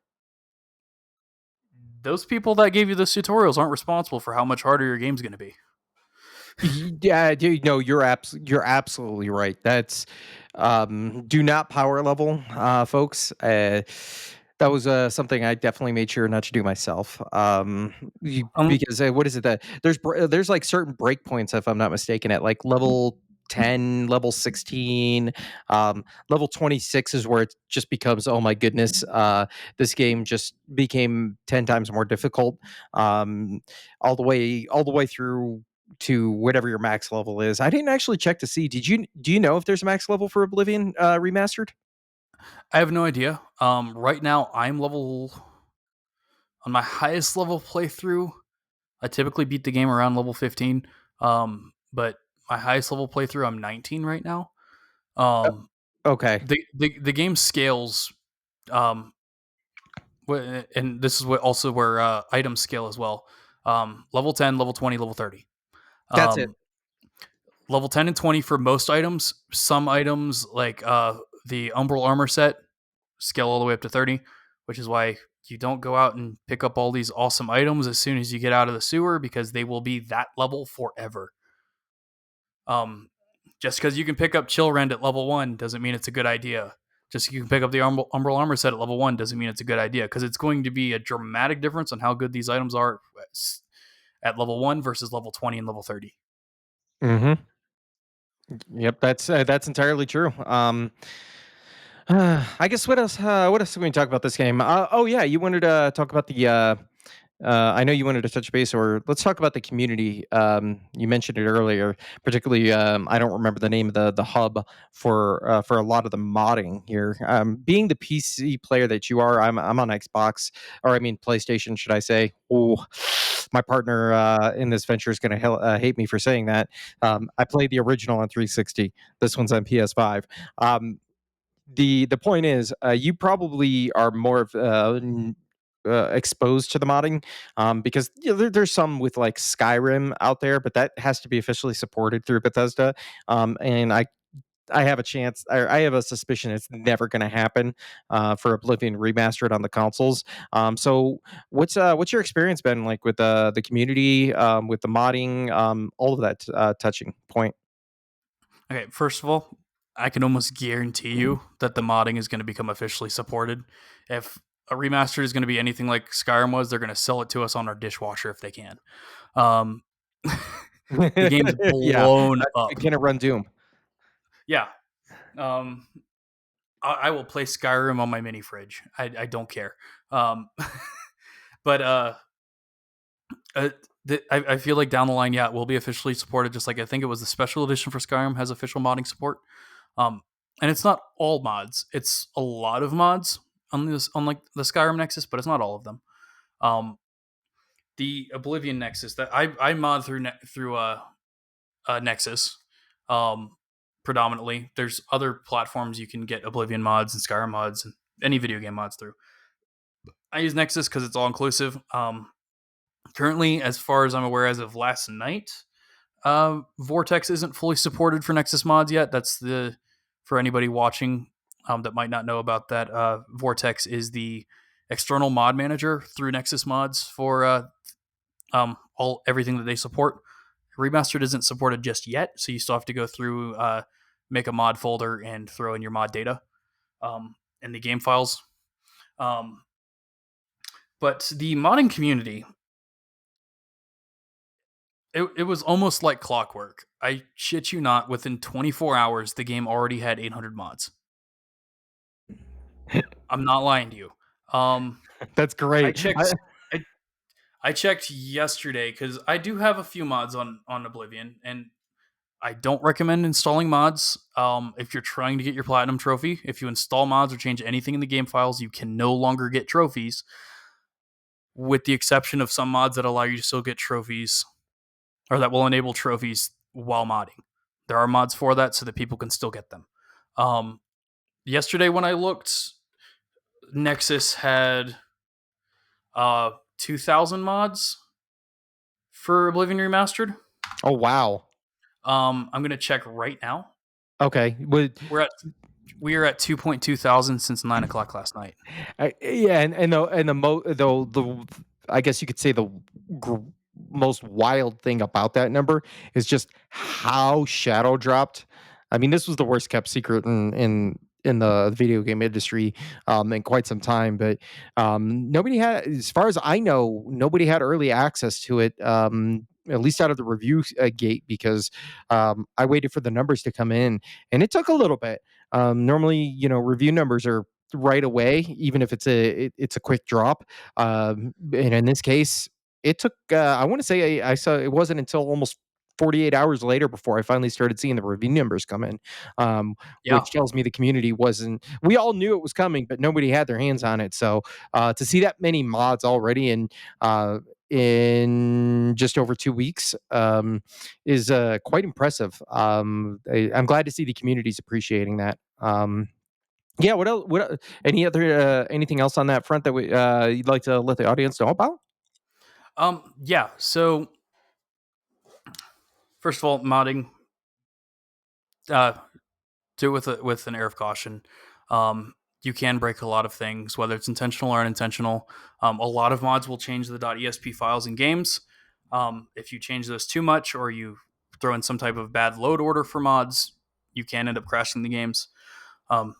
Those people that gave you those tutorials aren't responsible for how much harder your game's going to be. Yeah, no, you're absolutely right. That's Do not power level, folks. That was something I definitely made sure not to do myself. Um, Because what is it that there's like certain breakpoints, if I'm not mistaken, at like level 10, level 16, level 26 is where it just becomes, oh my goodness, this game just became 10 times more difficult. Um, all the way through to whatever your max level is. I didn't actually check to see. Do you know if there's a max level for Oblivion remastered? I have no idea. Right now I'm level on my highest level playthrough. I typically beat the game around level 15. But my highest level playthrough, I'm 19 right now. Uh, Um, okay, the game scales, um, and this is what also where items scale as well. Level 10, level 20, level 30. that's it. Um, Level 10 and 20 for most items. Some items like the Umbral armor set scale all the way up to 30, which is why you don't go out and pick up all these awesome items as soon as you get out of the sewer because they will be that level forever. Um, just because you can pick up Chill Rend at level 1 doesn't mean it's a good idea. Just you can pick up the Umbral armor set at level 1 doesn't mean it's a good idea because it's going to be a dramatic difference on how good these items are at level 1 versus level 20 and level 30. Hmm. Yep, that's entirely true. I guess what else? What else can we talk about this game? Oh yeah, you wanted to talk about the. I know you wanted to touch base, or let's talk about the community. You mentioned it earlier, particularly. I don't remember the name of the hub for a lot of the modding here. Being the PC player that you are, I'm on Xbox, or I mean PlayStation, should I say? Oh, my partner in this venture is going to hate me for saying that. I played the original on 360. This one's on PS5. The point is, you probably are more of exposed to the modding, because there's some with like Skyrim out there, but that has to be officially supported through Bethesda. And I have a chance, I have a suspicion it's never going to happen for Oblivion Remastered on the consoles. So what's your experience been like with the community, with the modding, all of that touching point? Okay, first of all, I can almost guarantee you that the modding is going to become officially supported. If a remaster is going to be anything like Skyrim was, they're going to sell it to us on our dishwasher if they can. Um, the game's Yeah, blown up. can it run Doom? Yeah. Um, I will play Skyrim on my mini fridge. I don't care. Um, but uh, I feel like down the line, yeah, it will be officially supported. Just like I think it was the special edition for Skyrim has official modding support. Um, and it's not all mods; it's a lot of mods on like the Skyrim Nexus, but it's not all of them. Um, the Oblivion Nexus that I mod through Nexus, um, predominantly. There's other platforms you can get Oblivion mods and Skyrim mods and any video game mods through. I use Nexus because it's all inclusive. Currently, as far as I'm aware, as of last night, Vortex isn't fully supported for Nexus mods yet. That's the for anybody watching that might not know about that. Vortex is the external mod manager through Nexus mods for all everything that they support. Remastered isn't supported just yet, so you still have to go through, make a mod folder, and throw in your mod data in the game files. Um, but the modding community, it was almost like clockwork. I shit you not, within 24 hours, the game already had 800 mods. I'm not lying to you. Um, That's I great. checked. I, I checked yesterday because I do have a few mods on Oblivion, and I don't recommend installing mods. If you're trying to get your platinum trophy, if you install mods or change anything in the game files, you can no longer get trophies, with the exception of some mods that allow you to still get trophies or that will enable trophies while modding. There are mods for that so that people can still get them. Um, Yesterday when I looked, Nexus had 2,000 mods for Oblivion Remastered. Oh wow. I'm gonna check right now. Okay. We're at we are at 2.2 thousand since 9 o'clock last night. Yeah, the I guess you could say the gr- most wild thing about that number is just how shadow dropped. I mean, this was the worst kept secret in the video game industry in quite some time. But nobody had, as far as I know, nobody had early access to it. At least out of the review gate, because I waited for the numbers to come in, and it took a little bit. Normally, review numbers are right away, even if it's a quick drop. And in this case, it took. I want to say I saw it wasn't until almost 48 hours later before I finally started seeing the review numbers come in, Yeah. which tells me the community wasn't. We all knew it was coming, but nobody had their hands on it. So to see that many mods already in just over 2 weeks is quite impressive. I'm glad to see the community's appreciating that. Yeah. What else? Any other anything else on that front that you'd like to let the audience know about? Yeah. So first of all, modding, uh, do it with an air of caution. Um, you can break a lot of things, whether it's intentional or unintentional. A lot of mods will change the .esp files in games. If you change those too much, or you throw in some type of bad load order for mods, you can end up crashing the games. Um,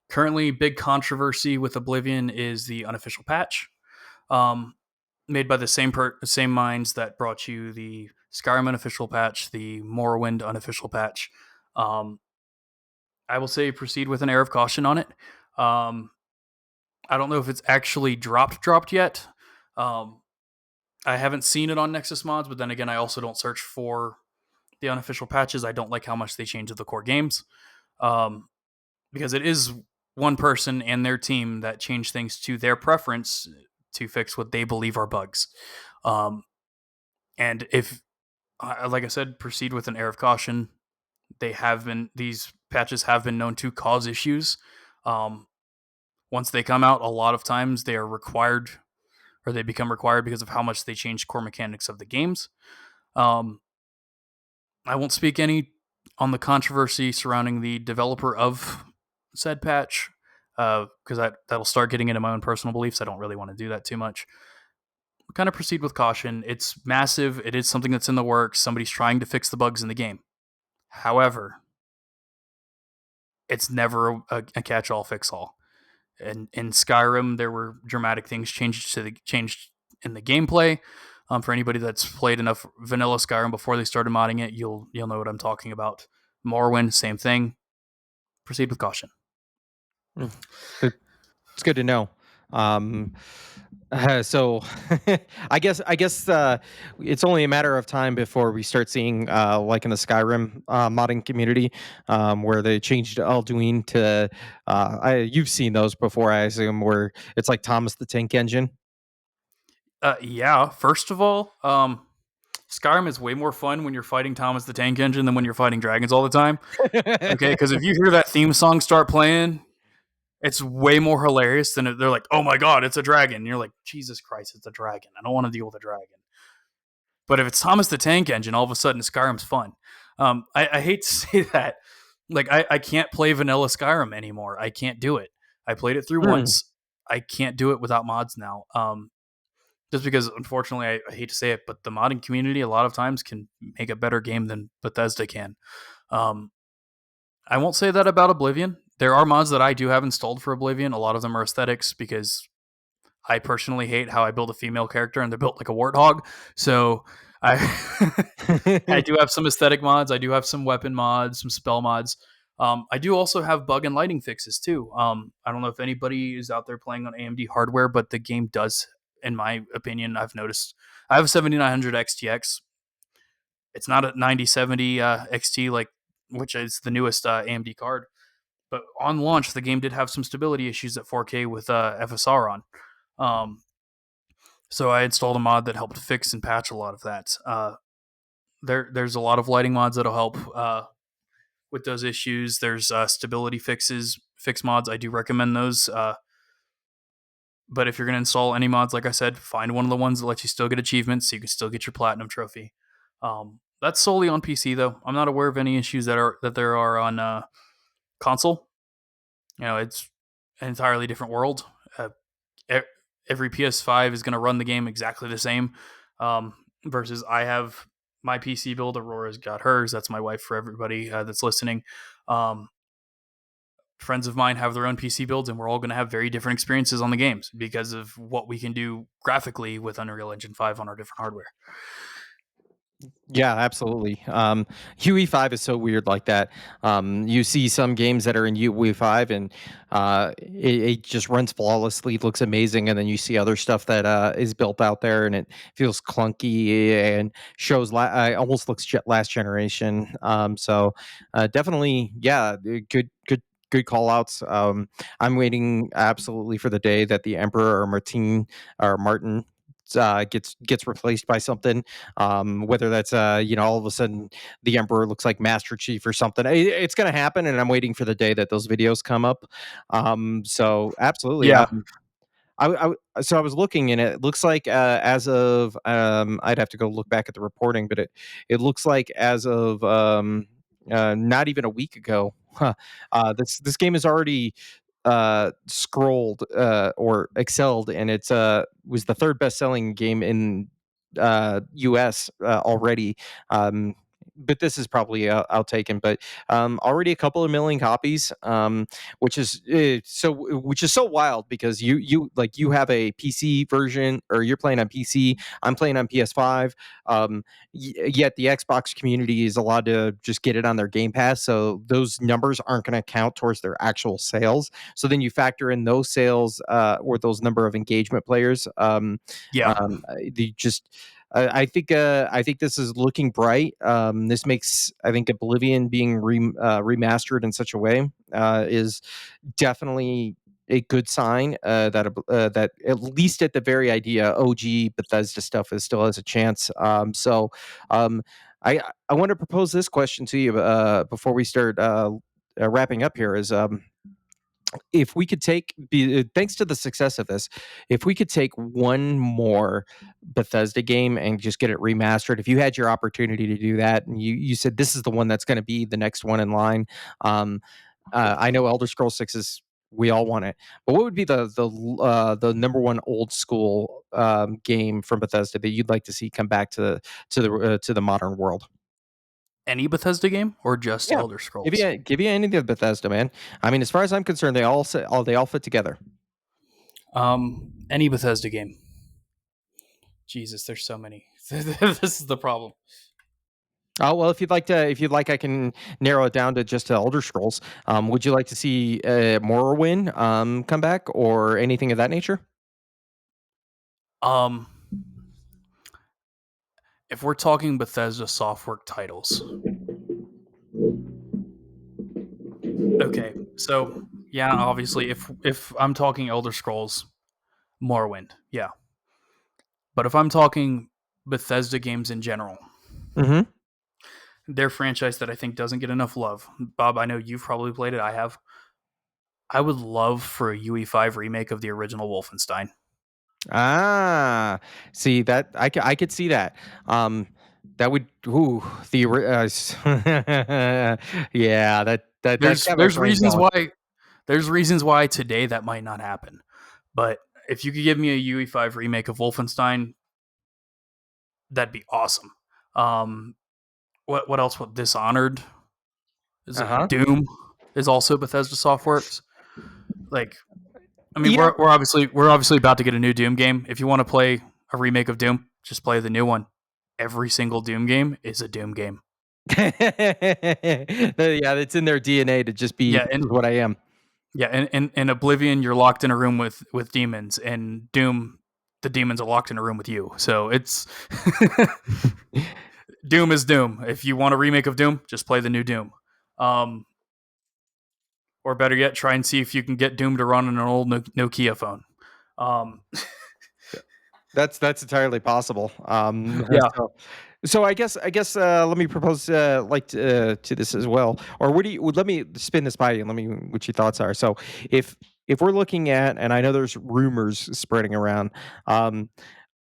Currently, big controversy with Oblivion is the unofficial patch, um, made by the same minds that brought you the Skyrim unofficial patch, the Morrowind unofficial patch. Um, I will say proceed with an air of caution on it. Um, I don't know if it's actually dropped yet. Um, I haven't seen it on Nexus mods, but then again, I also don't search for the unofficial patches. I don't like how much they change the core games, um, because it is one person and their team that change things to their preference to fix what they believe are bugs. Um, and if, like I said, proceed with an air of caution. These patches have been known to cause issues. Um, Once they come out, a lot of times they are required, or they become required because of how much they change core mechanics of the games. Um, I won't speak any on the controversy surrounding the developer of said patch, because that'll start getting into my own personal beliefs. I don't really want to do that too much. Kind of proceed with caution. It's massive. It is something that's in the works. Somebody's trying to fix the bugs in the game. However, it's never a catch-all, fix-all. And in Skyrim, there were dramatic things changed in the gameplay. For anybody that's played enough vanilla Skyrim before they started modding it, you'll know what I'm talking about. Morrowind, same thing. Proceed with caution. Mm. It's good to know. Um, so I guess it's only a matter of time before we start seeing like in the Skyrim modding community where they changed Alduin to you've seen those before, I assume, where it's like Thomas the Tank Engine. Yeah. First of all, Skyrim is way more fun when you're fighting Thomas the Tank Engine than when you're fighting dragons all the time. Okay, because if you hear that theme song start playing, it's way more hilarious than they're like, "Oh my god, it's a dragon!" And you're like, "Jesus Christ, it's a dragon! I don't want to deal with a dragon." But if it's Thomas the Tank Engine, all of a sudden Skyrim's fun. I hate to say that. Like I can't play vanilla Skyrim anymore. I can't do it. I played it through Hmm. once. I can't do it without mods now. Just because, unfortunately, I hate to say it, but the modding community a lot of times can make a better game than Bethesda can. Um, I won't say that about Oblivion. There are mods that I do have installed for Oblivion. A lot of them are aesthetics because I personally hate how I build a female character and they're built like a warthog. So I I do have some aesthetic mods. I do have some weapon mods, some spell mods. I do also have bug and lighting fixes too. I don't know if anybody is out there playing on AMD hardware, but the game does, in my opinion, I've noticed. I have a 7900 XTX. It's not a 9070 XT like, which is the newest AMD card. But on launch, the game did have some stability issues at 4K with FSR on. Um, so I installed a mod that helped fix and patch a lot of that. There's a lot of lighting mods that'll help with those issues. There's stability fix mods. I do recommend those. But if you're going to install any mods, like I said, find one of the ones that lets you still get achievements, so you can still get your platinum trophy. That's solely on PC though. I'm not aware of any issues that there are on console. It's an entirely different world. Every PS5 is going to run the game exactly the same. Versus I have my PC build. Aurora's got hers. That's my wife for everybody that's listening. Um, Friends of mine have their own PC builds, and we're all going to have very different experiences on the games because of what we can do graphically with Unreal Engine 5 on our different hardware. Yeah, absolutely. UE5 is so weird like that. You see some games that are in UE5 and it just runs flawlessly, looks amazing, and then you see other stuff that is built out there and it feels clunky and shows almost looks last generation. Definitely, yeah, good call outs. I'm waiting absolutely for the day that the Emperor or Martin gets replaced by something, whether that's all of a sudden the Emperor looks like Master Chief or something. It's going to happen, and I'm waiting for the day that those videos come up. So absolutely. Yeah. So I was looking, and it looks like as of I'd have to go look back at the reporting, but it looks like as of not even a week ago, this game is already scrolled or excelled, and it's was the third best selling game in US already. But this is probably outtaken, but already a couple of million copies, which is so wild because you have a PC version, or you're playing on PC, I'm playing on PS5, yet the Xbox community is allowed to just get it on their Game Pass, so those numbers aren't going to count towards their actual sales. So then you factor in those sales or those number of engagement players. Yeah. The just I think this is looking bright. This makes, I think, Oblivion being remastered in such a way is definitely a good sign that at least at the very idea OG Bethesda stuff is still has a chance. Um, I want to propose this question to you before we start wrapping up here. Is if we could thanks to the success of this, if we could take one more Bethesda game and just get it remastered, if you had your opportunity to do that, and you said this is the one that's going to be the next one in line, um, I know Elder Scrolls 6 is, we all want it, but what would be the number one old school game from Bethesda that you'd like to see come back to the modern world? Any Bethesda game or just Yeah, Elder Scrolls? give you any of the Bethesda, man. I mean, as far as I'm concerned, they all fit together. Any Bethesda game. Jesus, there's so many. This is the problem. Oh well, if you'd like, I can narrow it down to just Elder Scrolls. Would you like to see Morrowind come back or anything of that nature? Um, if we're talking Bethesda software titles, okay. So yeah, obviously, if I'm talking Elder Scrolls, Morrowind, yeah. But if I'm talking Bethesda games in general, Mm-hmm. their franchise that I think doesn't get enough love. Bob, I know you've probably played it. I have. I would love for a UE5 remake of the original Wolfenstein. Ah, see that I could see that. That would yeah, that's got my There's brain reasons going. why today that might not happen. But if you could give me a UE5 remake of Wolfenstein, that'd be awesome. Um, what else? What Dishonored? Is Uh it huh. Doom? Is also Bethesda Softworks. Like, I mean, Yeah. we're obviously about to get a new Doom game. If you want to play a remake of Doom, just play the new one. Every single Doom game is a Doom game. Yeah, it's in their DNA to just be, Yeah, this is what I am. yeah, and in Oblivion, you're locked in a room with demons, and Doom, the demons are locked in a room with you. So it's Doom is Doom. If you want a remake of Doom, just play the new Doom. Um, or better yet, try and see if you can get Doom to run on an old Nokia phone. Um, That's entirely possible. yeah, So I guess let me propose to this as well. Or what do you? Let me spin this by you and let me what your thoughts are. So if we're looking at, and I know there's rumors spreading around, um,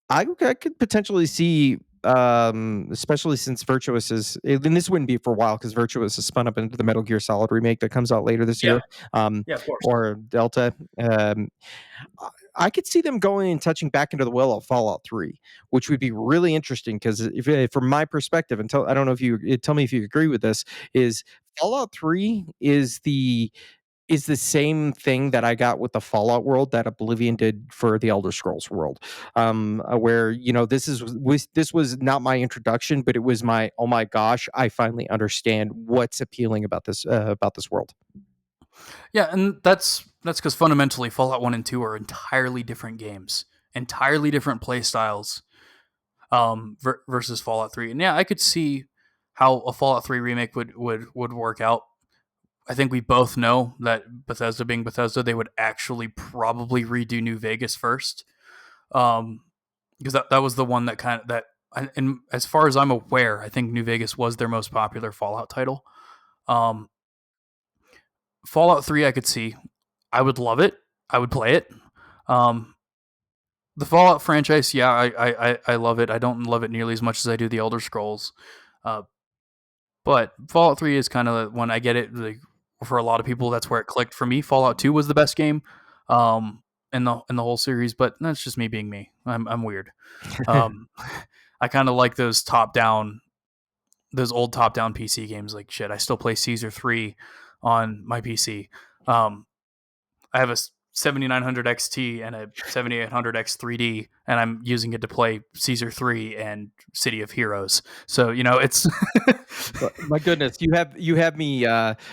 I could potentially see. Especially since Virtuous is, and this wouldn't be for a while because Virtuous is spun up into the Metal Gear Solid remake that comes out later this yeah, year, um, yeah, of course. or Delta. I I could see them going and touching back into the well of Fallout 3, which would be really interesting because from my perspective, and I don't know if you tell me if you agree with this, is Fallout 3 is the same thing that I got with the Fallout world that Oblivion did for the Elder Scrolls world, where this was not my introduction, but it was my, oh my gosh, I finally understand what's appealing about this world. Yeah, and that's because fundamentally Fallout 1 and 2 are entirely different games, entirely different play styles, versus Fallout 3. And yeah, I could see how a Fallout 3 remake would work out. I think we both know that Bethesda being Bethesda, they would actually probably redo New Vegas first, because that was the one that kind of that. And as far as I'm aware, I think New Vegas was their most popular Fallout title. Um, Fallout 3, I could see. I would love it. I would play it. Um, the Fallout franchise, yeah, I love it. I don't love it nearly as much as I do the Elder Scrolls. Uh, but Fallout 3 is kind of when I get it. Like, for a lot of people, that's where it clicked for me. Fallout 2 was the best game in the whole series, but that's just me being me. I'm weird. Um, I kind of like those old top down PC games. Like shit, I still play Caesar 3 on my PC. I have a 7900 XT and a 7800 X3D, and I'm using it to play Caesar 3 and City of Heroes. So it's My goodness, you have me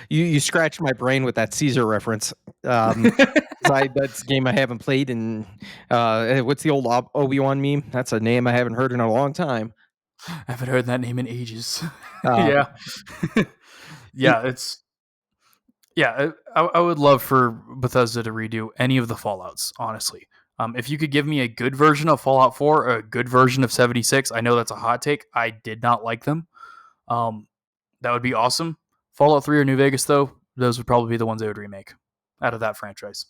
you scratched my brain with that Caesar reference. That's a game I haven't played, and what's the old Obi-Wan meme? That's a name I haven't heard in a long time. I haven't heard that name in ages. Um, Yeah, it, yeah, it's yeah. I would love for Bethesda to redo any of the Fallout's. Honestly, if you could give me a good version of Fallout 4, or a good version of 76, I know that's a hot take. I did not like them. Um, that would be awesome. Fallout 3 or New Vegas, though, those would probably be the ones they would remake out of that franchise.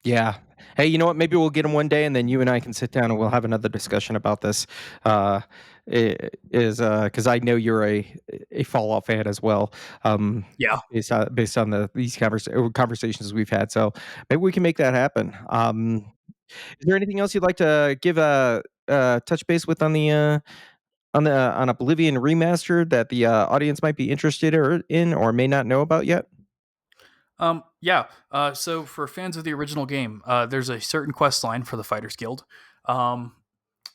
yeah. Hey, you know what? Maybe we'll get them one day, and then you and I can sit down and we'll have another discussion about this. Uh, is because I know you're a Fallout fan as well. Yeah. Based on these conversations we've had, so maybe we can make that happen. Is there anything else you'd like to give a touch base with on Oblivion Remastered that the audience might be interested in or may not know about yet? Yeah. So for fans of the original game, there's a certain quest line for the Fighters Guild,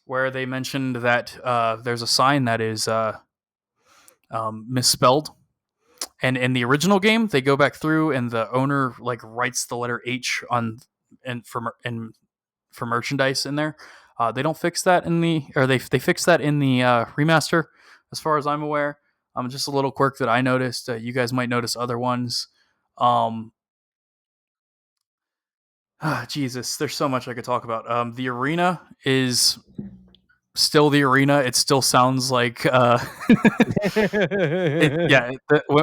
where they mentioned that there's a sign that is misspelled. And in the original game, they go back through and the owner like writes the letter H on for merchandise in there. They don't fix that they fix that in the remaster, as far as I'm aware. Just a little quirk that I noticed. You guys might notice other ones. Um, Jesus, there's so much I could talk about. The arena is still the arena. It still sounds like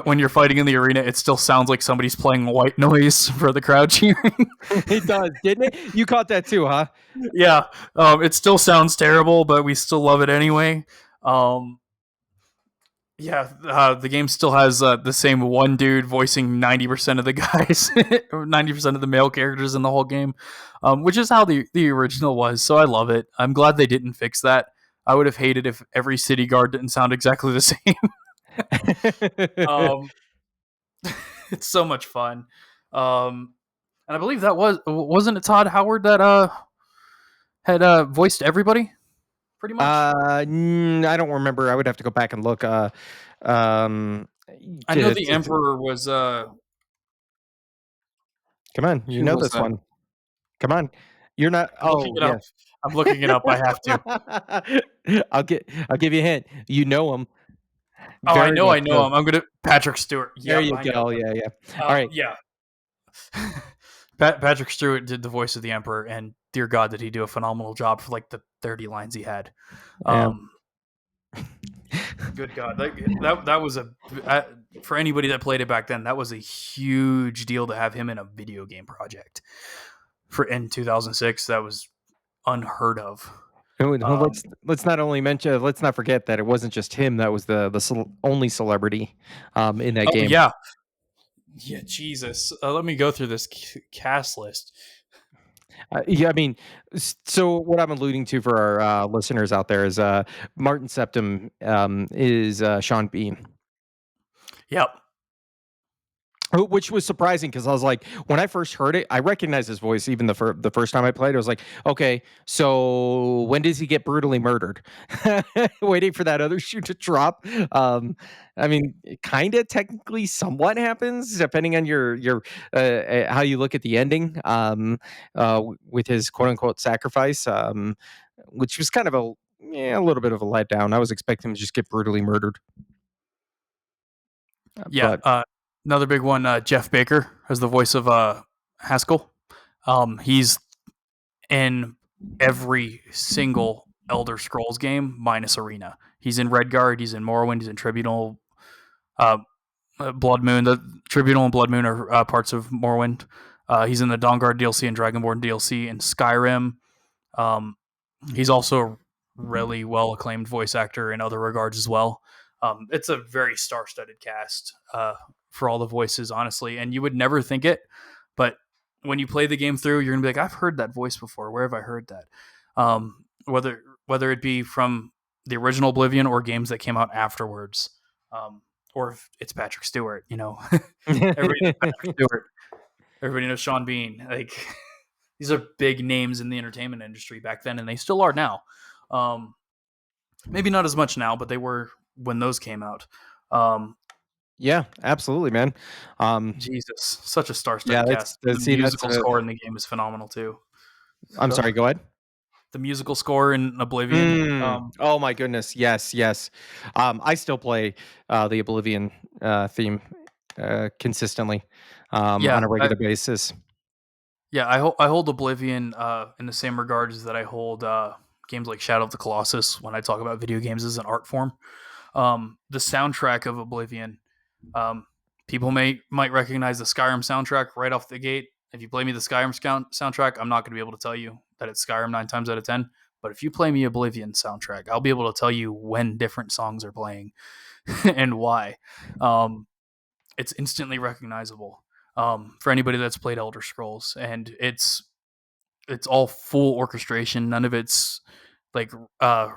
when you're fighting in the arena, it still sounds like somebody's playing white noise for the crowd cheering. It does, didn't it? You caught that too, huh? Yeah, it still sounds terrible, but we still love it anyway. Um, yeah, the game still has the same one dude voicing 90% of the guys, 90% of the male characters in the whole game, which is how the original was. So I love it. I'm glad they didn't fix that. I would have hated if every city guard didn't sound exactly the same. um, it's so much fun. And I believe that wasn't it Todd Howard that had voiced everybody pretty much. I don't remember. I would have to go back and look. I know the Emperor was. Come on, you know this one. Come on, you're not. I'm looking it up. I'm looking it up. I have to. I'll give you a hint. You know him. Oh, I know him. I'm gonna Patrick Stewart. There you go. Yeah. All right. Yeah. Patrick Stewart did the voice of the Emperor, and dear God, did he do a phenomenal job for like the 30 lines he had. Good God, that was for anybody that played it back then, that was a huge deal to have him in a video game project. In 2006, that was unheard of. Let's not only mention. Let's not forget that it wasn't just him. That was the only celebrity in that game. Yeah, Jesus. Let me go through this cast list. Yeah, I mean, so what I'm alluding to for our listeners out there is Martin Septim is Sean Bean. Yep. Which was surprising because I was like, when I first heard it, I recognized his voice even the first time I played. I was like, okay, so when does he get brutally murdered? Waiting for that other shoe to drop. Um, I mean, it kind of technically somewhat happens depending on your how you look at the ending. With his quote unquote sacrifice, which was kind of a little bit of a letdown. I was expecting him to just get brutally murdered, Yeah. but Another big one, Jeff Baker as the voice of Haskell. He's in every single Elder Scrolls game minus Arena. He's in Redguard, he's in Morrowind, he's in Tribunal, uh, Blood Moon. The Tribunal and Blood Moon are parts of Morrowind. He's in the Dawnguard DLC and Dragonborn DLC and Skyrim. Um, he's also a really well acclaimed voice actor in other regards as well. It's a very star studded cast for all the voices, honestly, and you would never think it, but when you play the game through, you're gonna be like, I've heard that voice before. Where have I heard that? Whether it be from the original Oblivion or games that came out afterwards, or if it's Patrick Stewart, everybody knows Patrick Stewart, everybody knows Sean Bean. Like these are big names in the entertainment industry back then, and they still are now. Um, Maybe not as much now, but they were when those came out. Um, yeah, absolutely, man. Jesus, such a Yeah, star-studded that's cast. The see, that's musical score in the game is phenomenal too. I'm sorry, Ugh. go ahead. The musical score in Oblivion. Oh my goodness, yes, yes. I still play the Oblivion theme consistently Yeah, on a regular basis. yeah. I hold Oblivion in the same regards that I hold games like Shadow of the Colossus when I talk about video games as an art form. The soundtrack of Oblivion. Um, People might recognize the Skyrim soundtrack right off the gate. If you play me the Skyrim soundtrack, I'm not going to be able to tell you that it's Skyrim 9 times out of 10. But if you play me Oblivion soundtrack, I'll be able to tell you when different songs are playing and why. Um, it's instantly recognizable for anybody that's played Elder Scrolls, and it's all full orchestration. None of it's like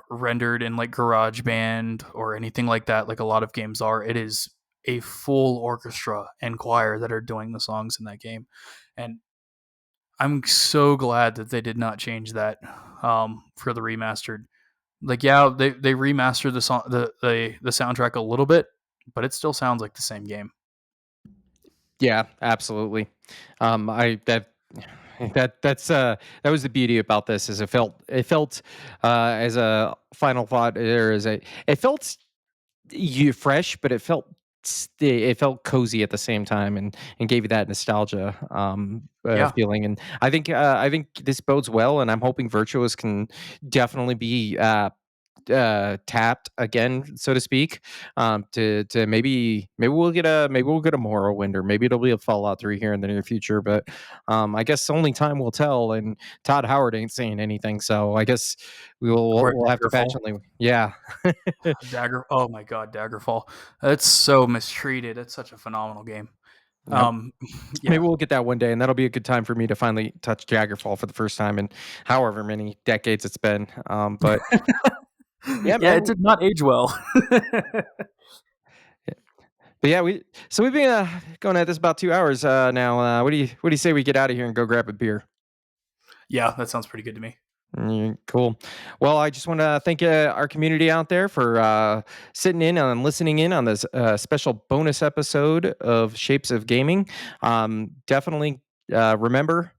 rendered in like GarageBand or anything like that, like a lot of games are. It is a full orchestra and choir that are doing the songs in that game, and I'm so glad that they did not change that for the remastered. Like, yeah, they remastered the song, the soundtrack a little bit, but it still sounds like the same game. Yeah, absolutely. I that was the beauty about this is it felt as a final thought there is a it felt you fresh, but it felt cozy at the same time and gave you that nostalgia Yeah, feeling. And I think this bodes well, and I'm hoping Virtuous can definitely be tapped again, so to speak, to maybe we'll get a Morrowind, or maybe it'll be a Fallout 3 here in the near future. But I guess only time will tell. And Todd Howard ain't saying anything, so I guess or we'll have to Daggerfall. patiently, yeah. Oh my god, Daggerfall. That's so mistreated. It's such a phenomenal game. Yep. Um, Maybe yeah, we'll get that one day, and that'll be a good time for me to finally touch Jaggerfall for the first time in however many decades it's been. But yeah, yeah, it man. did not age well. But yeah, we've been going at this about 2 hours now. What do you say we get out of here and go grab a beer? Yeah, that sounds pretty good to me. Cool. Well, I just want to thank our community out there for sitting in and listening in on this special bonus episode of Shapes of Gaming. Definitely remember,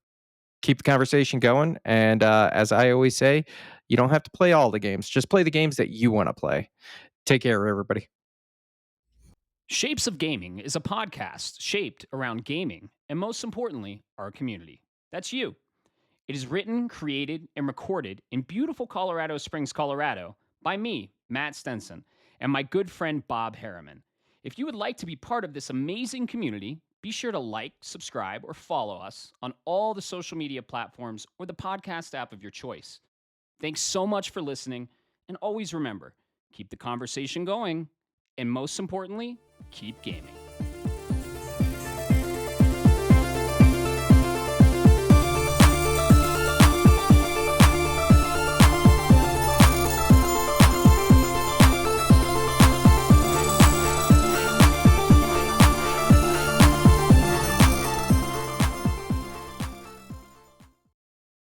keep the conversation going. And as I always say, you don't have to play all the games. Just play the games that you want to play. Take care, everybody. Shapes of Gaming is a podcast shaped around gaming and, most importantly, our community. That's you. It is written, created, and recorded in beautiful Colorado Springs, Colorado, by me, Matt Stenson, and my good friend Bob Harriman. If you would like to be part of this amazing community, be sure to like, subscribe, or follow us on all the social media platforms or the podcast app of your choice. Thanks so much for listening, and always remember, keep the conversation going, and most importantly, keep gaming.